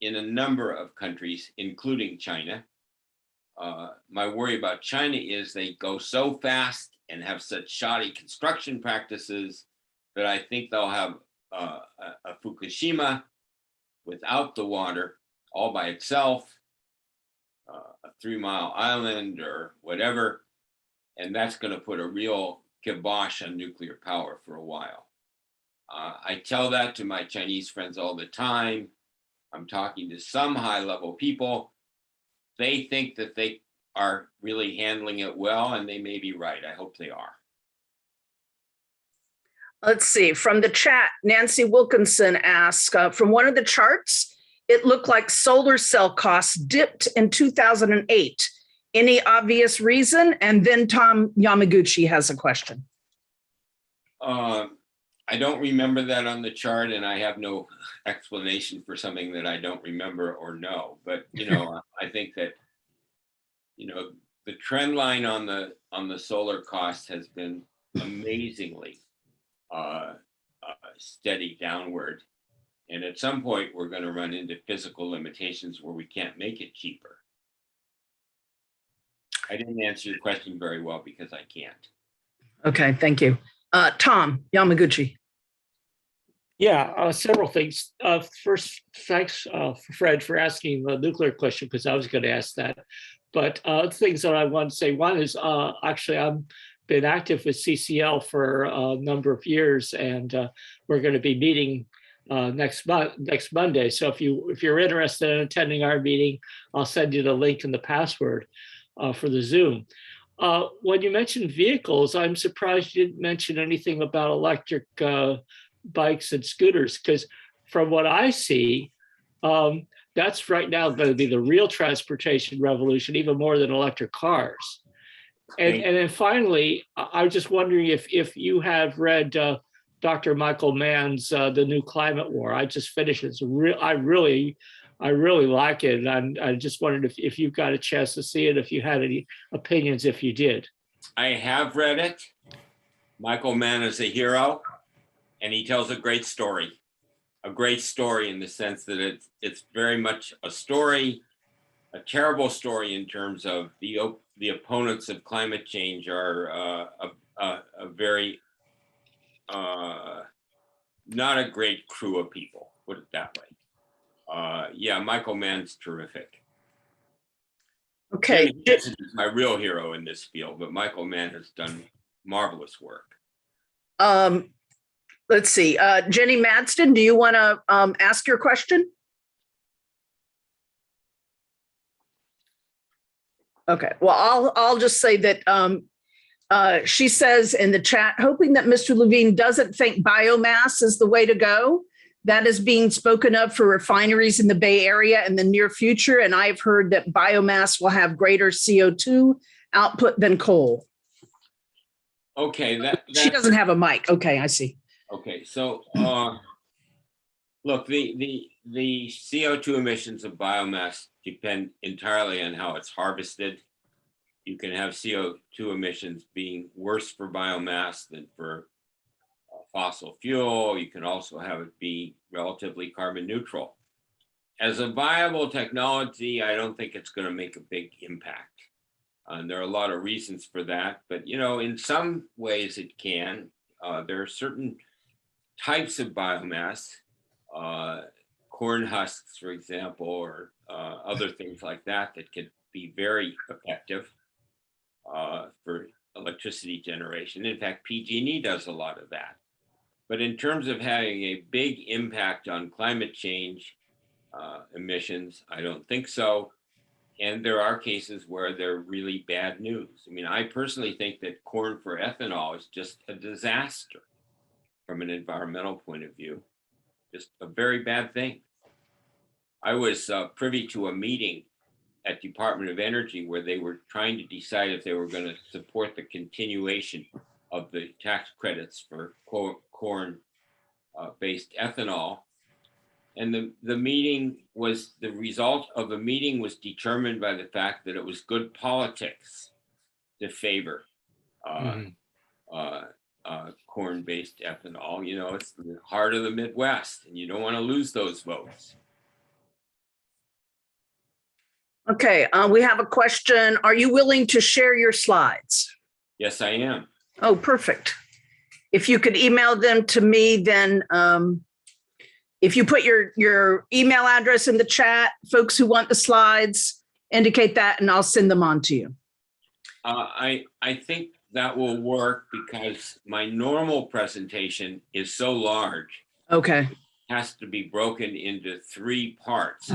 in a number of countries, including China. My worry about China is they go so fast and have such shoddy construction practices that I think they'll have a Fukushima without the water all by itself, a 3 Mile Island or whatever. And that's going to put a real kibosh on nuclear power for a while. I tell that to my Chinese friends all the time. I'm talking to some high level people. They think that they are really handling it well, and they may be right. I hope they are. Let's see. From the chat, Nancy Wilkinson asked, from one of the charts, it looked like solar cell costs dipped in 2008. Any obvious reason? And then Tom Yamaguchi has a question. I don't remember that on the chart, and I have no explanation for something that I don't remember or know. But I think that the trend line on the solar cost has been amazingly steady downward. And at some point, we're going to run into physical limitations where we can't make it cheaper. I didn't answer your question very well because I can't. Okay, thank you. Tom Yamaguchi. Yeah, several things. First, thanks, Fred, for asking the nuclear question, because I was going to ask that. But things that I want to say, one is actually I've been active with CCL for a number of years, and we're going to be meeting next Monday. So if you're interested in attending our meeting, I'll send you the link and the password for the Zoom. When you mentioned vehicles, I'm surprised you didn't mention anything about electric bikes and scooters, because from what I see, that's right now going to be the real transportation revolution, even more than electric cars. And then finally, I was just wondering if you have read Dr. Michael Mann's The New Climate War. I just finished it. I really like it. And I just wondered if you've got a chance to see it, if you had any opinions, if you did. I have read it. Michael Mann is a hero, and he tells a great story in the sense that it's very much a story, a terrible story in terms of the opponents of climate change are a very not a great crew of people, put it that way. Yeah, Michael Mann's terrific. Okay. Jimmy Henson is my real hero in this field, but Michael Mann has done marvelous work. Let's see. Jenny Madston, do you want to ask your question? Okay. Well, I'll just say that she says in the chat, hoping that Mr. Levine doesn't think biomass is the way to go. That is being spoken of for refineries in the Bay Area in the near future. And I've heard that biomass will have greater CO2 output than coal. Okay, she doesn't have a mic. Okay, I see. Okay, so look, the CO2 emissions of biomass depend entirely on how it's harvested. You can have CO2 emissions being worse for biomass than for fossil fuel. You can also have it be relatively carbon neutral. As a viable technology, I don't think it's going to make a big impact. And there are a lot of reasons for that, but in some ways it can. There are certain types of biomass, corn husks, for example, or other things like that can be very effective for electricity generation. In fact, PG&E does a lot of that. But in terms of having a big impact on climate change emissions, I don't think so. And there are cases where they're really bad news. I mean, I personally think that corn for ethanol is just a disaster from an environmental point of view, just a very bad thing. I was privy to a meeting at Department of Energy where they were trying to decide if they were going to support the continuation of the tax credits for corn-based ethanol. And the meeting was, the result of the meeting was determined by the fact that it was good politics to favor corn-based ethanol. It's the heart of the Midwest, and you don't want to lose those votes. Okay, we have a question. Are you willing to share your slides? Yes, I am. Oh, perfect. If you could email them to me, then if you put your email address in the chat, folks who want the slides, indicate that and I'll send them on to you. I think that will work because my normal presentation is so large. Okay. It has to be broken into 3 parts.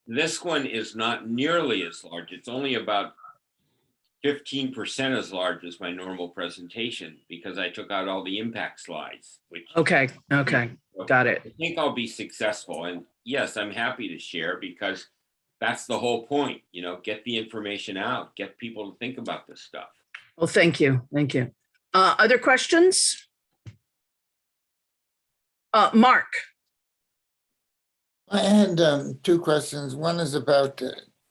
This one is not nearly as large. It's only about 15% as large as my normal presentation because I took out all the impact slides. Okay. Got it. I think I'll be successful. And yes, I'm happy to share because that's the whole point, get the information out, get people to think about this stuff. Well, thank you. Other questions? Mark. I had 2 questions. One is about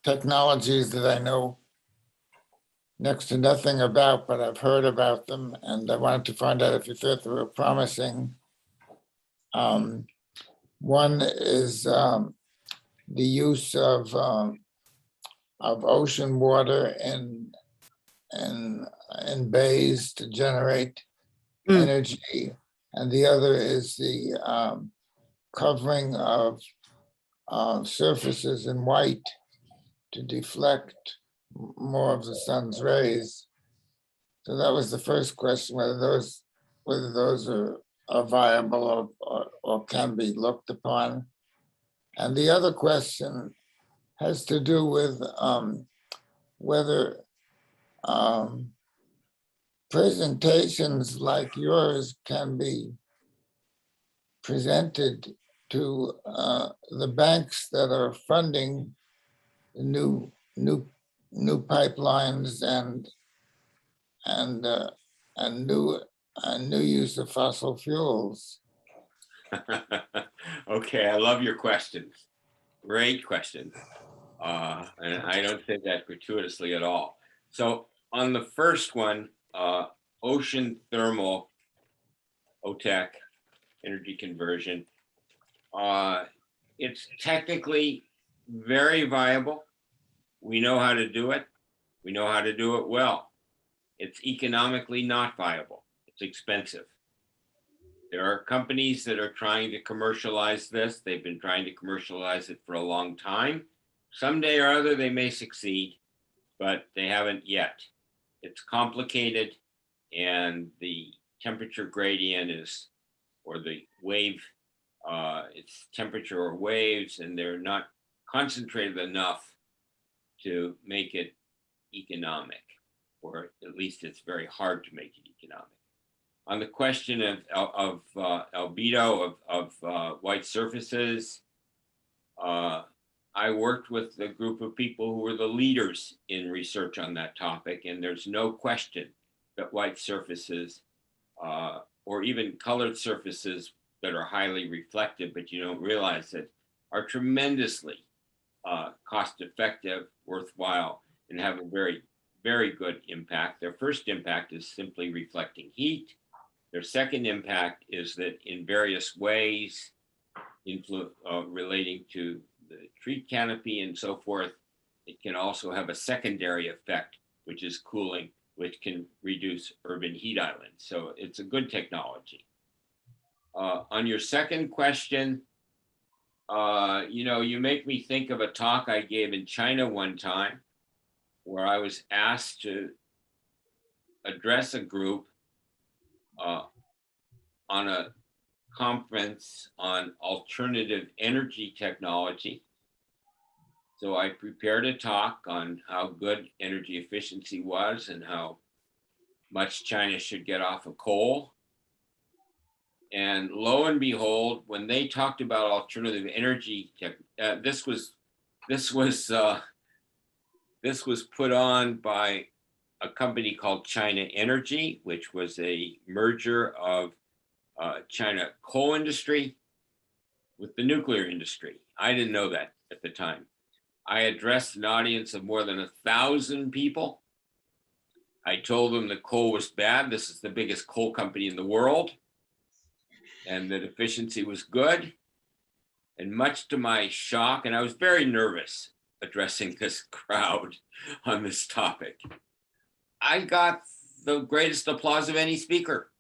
technologies that I know next to nothing about, but I've heard about them, and I wanted to find out if you thought they were promising. One is the use of ocean water in bays to generate energy, and the other is the covering of surfaces in white to deflect more of the sun's rays. So that was the first question, whether those are viable or can be looked upon. And the other question has to do with whether presentations like yours can be presented to the banks that are funding new pipelines and new use of fossil fuels. Okay, I love your questions. Great questions. And I don't say that gratuitously at all. So on the first one, ocean thermal, OTEC, energy conversion, it's technically very viable. We know how to do it. We know how to do it well. It's economically not viable. It's expensive. There are companies that are trying to commercialize this. They've been trying to commercialize it for a long time. Someday or other, they may succeed, but they haven't yet. It's complicated, and the temperature gradient is, or the wave, it's temperature or waves, and they're not concentrated enough to make it economic, or at least it's very hard to make it economic. On the question of albedo of white surfaces, I worked with a group of people who were the leaders in research on that topic, and there's no question that white surfaces or even colored surfaces that are highly reflective, but you don't realize it, are tremendously cost effective, worthwhile, and have a very, very good impact. Their first impact is simply reflecting heat. Their second impact is that in various ways, relating to the tree canopy and so forth, it can also have a secondary effect, which is cooling, which can reduce urban heat islands. So it's a good technology. On your second question, you make me think of a talk I gave in China one time, where I was asked to address a group on a conference on alternative energy technology. So I prepared a talk on how good energy efficiency was and how much China should get off of coal. And lo and behold, when they talked about alternative energy, this was put on by a company called China Energy, which was a merger of China coal industry with the nuclear industry. I didn't know that at the time. I addressed an audience of more than 1,000 people. I told them that coal was bad. This is the biggest coal company in the world, and that efficiency was good. And much to my shock, and I was very nervous addressing this crowd on this topic, I got the greatest applause of any speaker.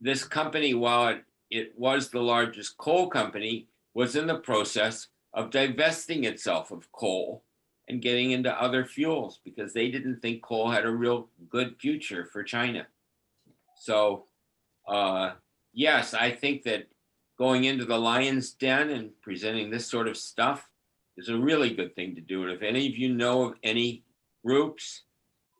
This company, while it was the largest coal company, was in the process of divesting itself of coal and getting into other fuels because they didn't think coal had a real good future for China. So yes, I think that going into the lion's den and presenting this sort of stuff is a really good thing to do. And if any of you know of any groups,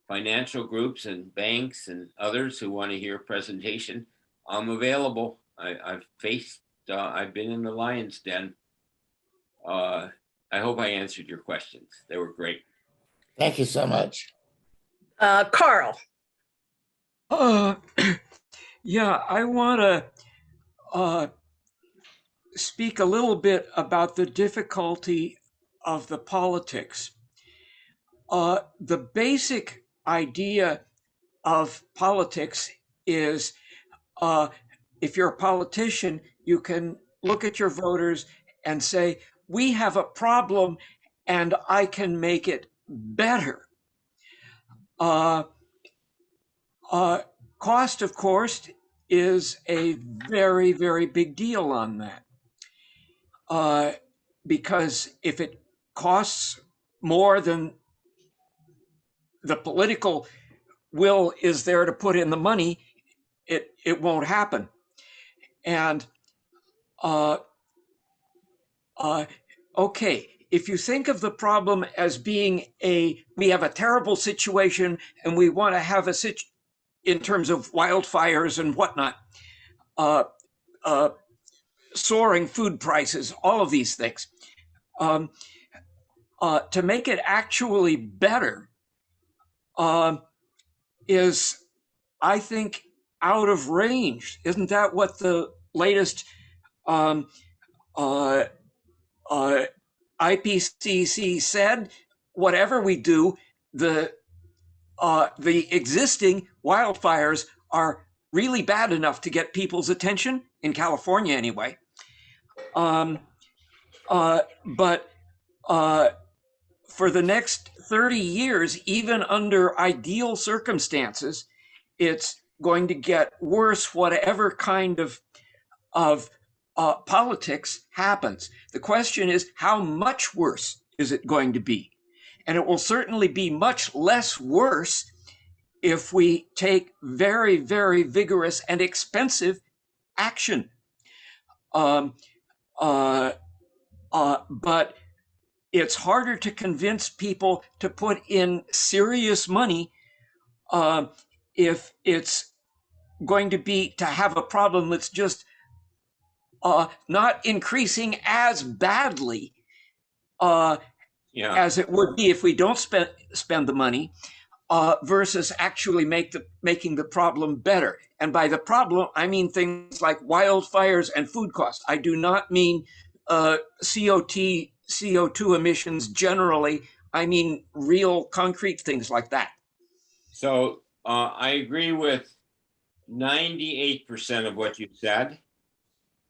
financial groups and banks and others who want to hear a presentation, I'm available. I've been in the lion's den. I hope I answered your questions. They were great. Thank you so much. Carl. Yeah, I want to speak a little bit about the difficulty of the politics. the basic idea of politics is if you're a politician, you can look at your voters and say, we have a problem and I can make it better. Cost, of course, is a very, very big deal on that. Because if it costs more than the political will is there to put in the money, it won't happen. And okay, if you think of the problem as being we have a terrible situation and we want to have in terms of wildfires and whatnot, soaring food prices, all of these things, to make it actually better is, I think, out of range. Isn't that what the latest IPCC said? Whatever we do, the existing wildfires are really bad enough to get people's attention, in California anyway. But for the next 30 years, even under ideal circumstances, it's going to get worse whatever kind of politics happens. The question is, how much worse is it going to be? And it will certainly be much less worse if we take very, very vigorous and expensive action. But it's harder to convince people to put in serious money if it's going to have a problem that's just not increasing as badly as it would be if we don't spend the money, versus actually making the problem better. And by the problem, I mean things like wildfires and food costs. I do not mean CO2 emissions generally. I mean real concrete things like that. So I agree with 98% of what you said.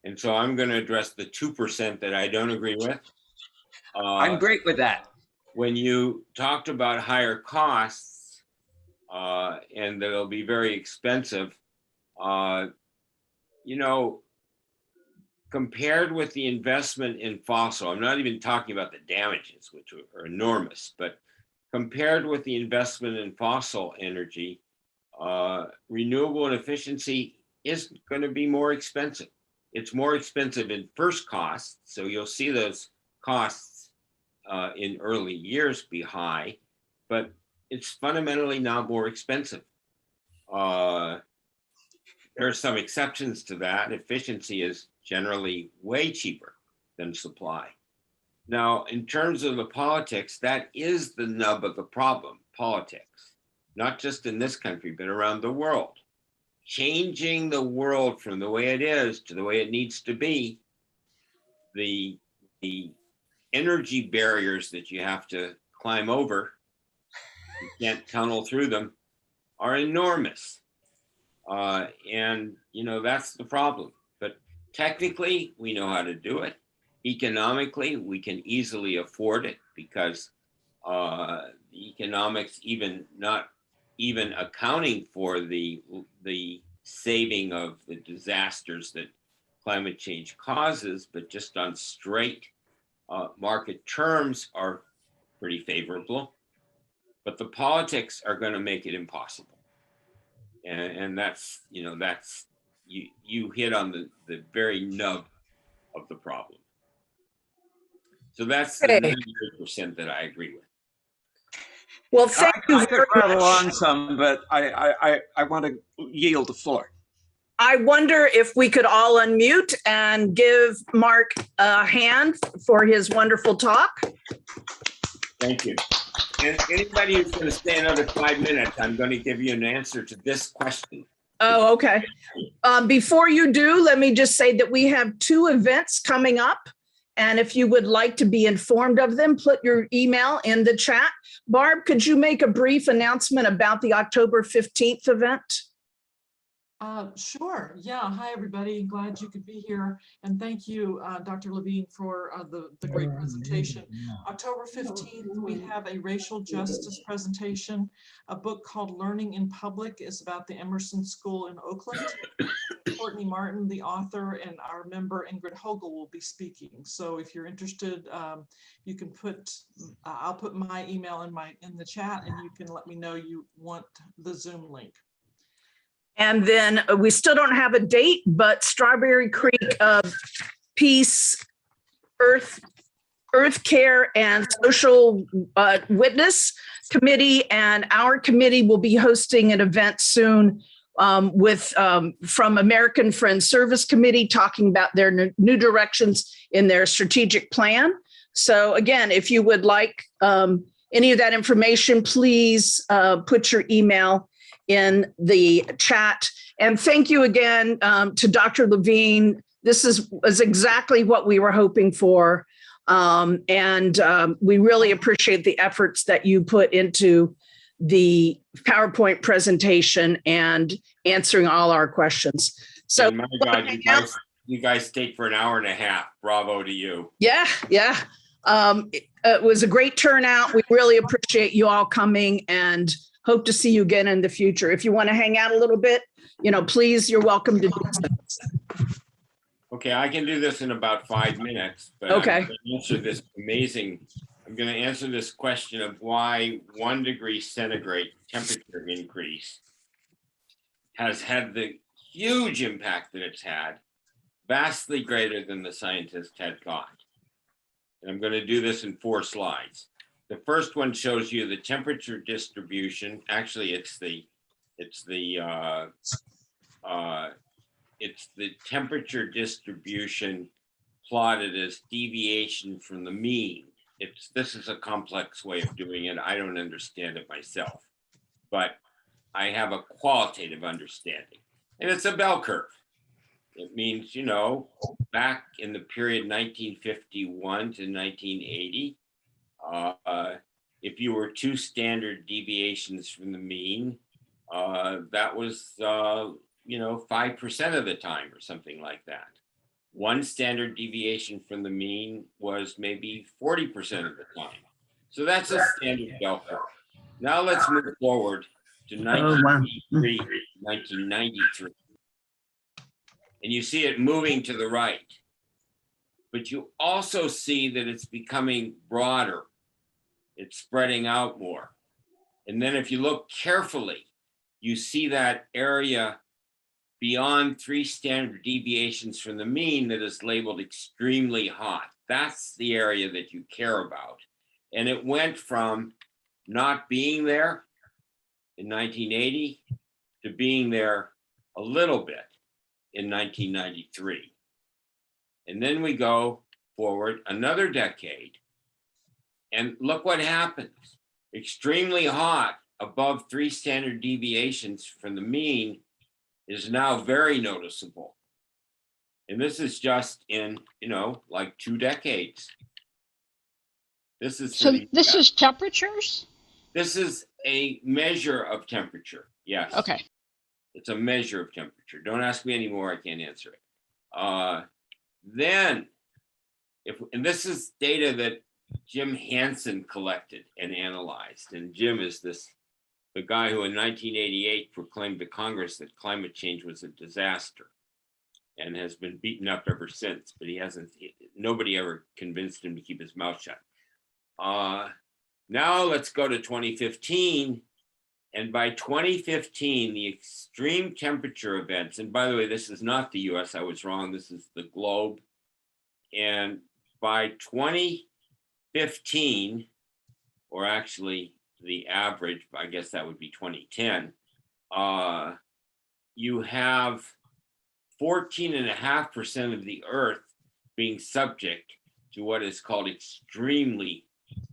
And so I'm going to address the 2% that I don't agree with. I'm great with that. When you talked about higher costs and that it'll be very expensive, compared with the investment in fossil, I'm not even talking about the damages, which are enormous, but compared with the investment in fossil energy, renewable and efficiency is going to be more expensive. It's more expensive in first costs, so you'll see those costs in early years be high, but it's fundamentally not more expensive. There are some exceptions to that. Efficiency is generally way cheaper than supply. Now, in terms of the politics, that is the nub of the problem, politics, not just in this country, but around the world. Changing the world from the way it is to the way it needs to be, the energy barriers that you have to climb over, you can't tunnel through them, are enormous. And, that's the problem. But technically, we know how to do it. Economically, we can easily afford it because the economics, not even accounting for the saving of the disasters that climate change causes, but just on straight market terms are pretty favorable. But the politics are going to make it impossible. And that's, you hit on the very nub of the problem. So that's the 98% that I agree with. Well, thank you I could very rattle much. on some, but I want to yield the floor. I wonder if we could all unmute and give Mark a hand for his wonderful talk. Thank you. And anybody who's going to stay another 5 minutes, I'm going to give you an answer to this question. Oh, okay. Before you do, let me just say that we have 2 events coming up. And if you would like to be informed of them, put your email in the chat. Barb, could you make a brief announcement about the October 15th event? Sure. Yeah. Hi, everybody. Glad you could be here. And thank you, Dr. Levine, for the great presentation. October 15th, we have a racial justice presentation. A book called Learning in Public is about the Emerson School in Oakland. Courtney Martin, the author, and our member Ingrid Hogel will be speaking. So if you're interested, you can I'll put my email in the chat, and you can let me know you want the Zoom link. And then we still don't have a date, but Strawberry Creek Peace, Earth Care and Social Witness Committee and our committee will be hosting an event soon from American Friends Service Committee, talking about their new directions in their strategic plan. So again, if you would like any of that information, please put your email in the chat. And thank you again to Dr. Levine. This was exactly what we were hoping for. And we really appreciate the efforts that you put into the PowerPoint presentation and answering all our questions. So, and my God, you guys stayed for an hour and a half. Bravo to you. Yeah. It was a great turnout. We really appreciate you all coming and hope to see you again in the future. If you want to hang out a little bit, please, you're welcome to do so. Okay, I can do this in about 5 minutes, but Okay. I'm going to answer this question of why 1 degree centigrade temperature increase has had the huge impact that it's had, vastly greater than the scientists had thought. And I'm going to do this in 4 slides. The first one shows you the temperature distribution. Actually, it's the temperature distribution plotted as deviation from the mean. This is a complex way of doing it. I don't understand it myself, but I have a qualitative understanding. And it's a bell curve. It means, back in the period 1951 to 1980, if you were 2 standard deviations from the mean, that was 5% of the time or something like that. 1 standard deviation from the mean was maybe 40% of the time. So that's a standard bell curve. Now let's move forward to 1983, 1993. And you see it moving to the right. But you also see that it's becoming broader. It's spreading out more. And then if you look carefully, you see that area beyond 3 standard deviations from the mean that is labeled extremely hot. That's the area that you care about. And it went from not being there in 1980 to being there a little bit in 1993. And then we go forward another decade, and look what happens. Extremely hot above 3 standard deviations from the mean is now very noticeable. And this is just in, like 2 decades. This is this is temperatures? This is a measure of temperature. Yes. Okay. It's a measure of temperature. Don't ask me anymore. I can't answer it. Then, and this is data that Jim Hansen collected and analyzed. And Jim is the guy who in 1988 proclaimed to Congress that climate change was a disaster and has been beaten up ever since, but nobody ever convinced him to keep his mouth shut. Now let's go to 2015. And by 2015, the extreme temperature events, and by the way, this is not the US, I was wrong, this is the globe. And by 2015, or actually the average, I guess that would be 2010, you have 14.5% of the Earth being subject to what is called extremely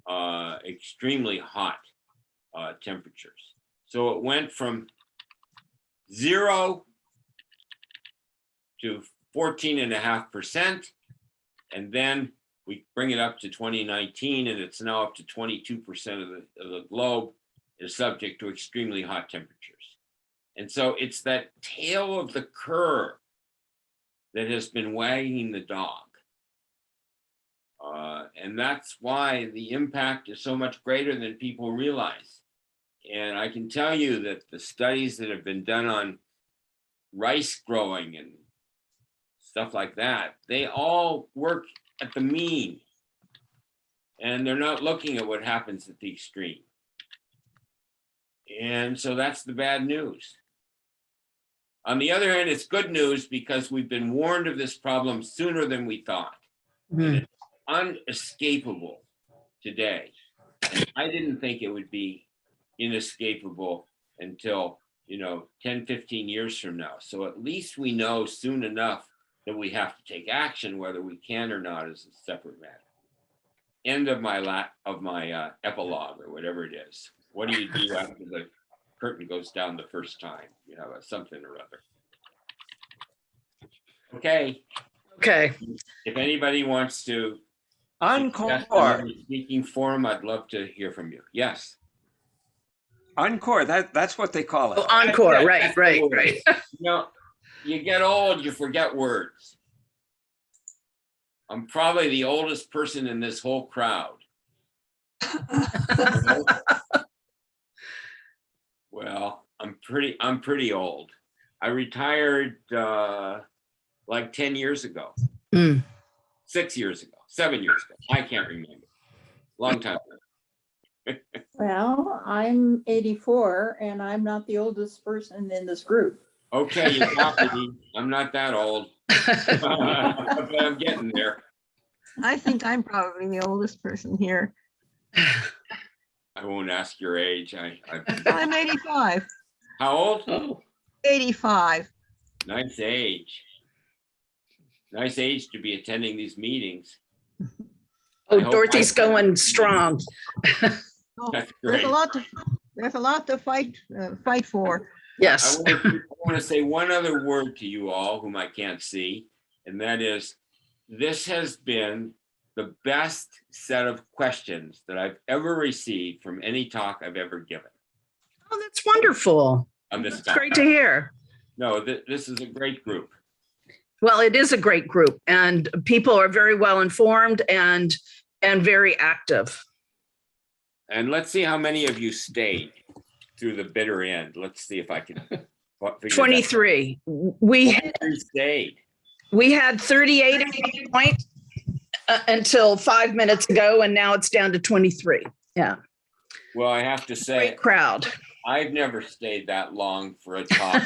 hot temperatures. So it went from 0 to 14.5%, and then we bring it up to 2019, and it's now up to 22% of the globe is subject to extremely hot temperatures. And so it's that tail of the curve that has been wagging the dog. And that's why the impact is so much greater than people realize. And I can tell you that the studies that have been done on rice growing and stuff like that, they all work at the mean. And they're not looking at what happens at the extreme. And so that's the bad news. On the other hand, it's good news because we've been warned of this problem sooner than we thought. And it's unescapable today. And I didn't think it would be inescapable until, 10, 15 years from now. So at least we know soon enough that we have to take action, whether we can or not is a separate matter. End of my epilogue or whatever it is. What do you do after the curtain goes down the first time? You have something or other. Okay. Okay. If anybody wants to suggest Encore. another speaking forum, I'd love to hear from you. Yes. Encore, that's what they call it. Oh, encore. That's it. Right, That's right, the word. right. You get old, you forget words. I'm probably the oldest person in this whole crowd. Well, I'm pretty old. I retired like 10 years ago, 6 years ago, 7 years ago. I can't remember. Long time ago. Well, I'm 84 and I'm not the oldest person in this group. Okay, you got me. I'm not that old, but I'm getting there. I think I'm probably the oldest person here. I won't ask your age. I'm 85. How old? Oh, 85. Nice age. Nice age to be attending these meetings. Oh, I hope Dorothy's I- going strong. Oh, That's there's great. a lot to fight for. Yes. I want to say one other word to you all whom I can't see, and that is, this has been the best set of questions that I've ever received from any talk I've ever given Oh, that's wonderful. on this It's topic. great to hear. No, this is a great group. Well, it is a great group and people are very well informed and very active. And let's see how many of you stayed through the bitter end. Let's see if I can. figure that out. 23. We 23 stayed. had 38 at one point until 5 minutes ago, and now it's down to 23. Yeah, Well, I have to say, great crowd. I've never stayed that long for a talk,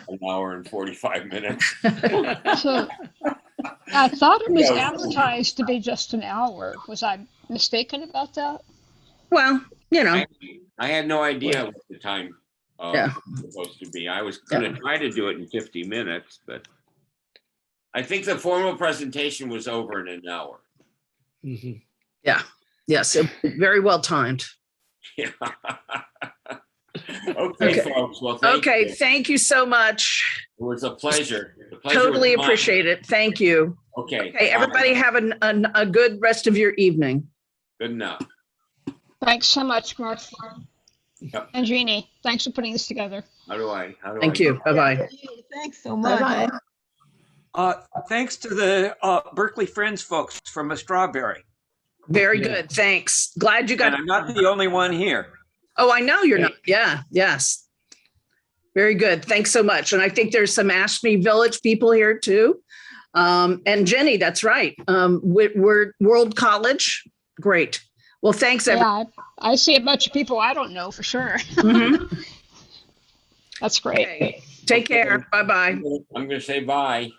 an hour and 45 minutes. So I thought it was Yeah. advertised to be just an hour. Was I mistaken about that? Well, I had no idea what the time Yeah. was supposed to be. I was going to try to do it in 50 minutes, but I think the formal presentation was over in an hour. mhm. yes, very well timed. Yeah. Okay, Okay. folks. Well, thank Okay, you. thank you so much. It was a pleasure. The pleasure was Totally mine. appreciate it. Thank you. Okay. Okay, everybody have a good rest of your evening. Good enough. Thanks so much, Mark. Yep. And Jeannie, thanks for putting this together. How do I? Thank you. Bye-bye. Thanks so much. Bye-bye. Thanks to the Berkeley Friends folks from a Strawberry. Very Yeah. good. Thanks. Glad you got. And I'm not the only one here. Oh, I know you're not. Yeah, yes. Very good. Thanks so much. And I think there's some Ashby Village people here too. And Jenny, that's right. We're World College. Great. Well, thanks, everyone. Yeah, I see a bunch of people I don't know for sure. Mhm. That's great. Okay. Take care. Bye-bye. I'm going to say bye.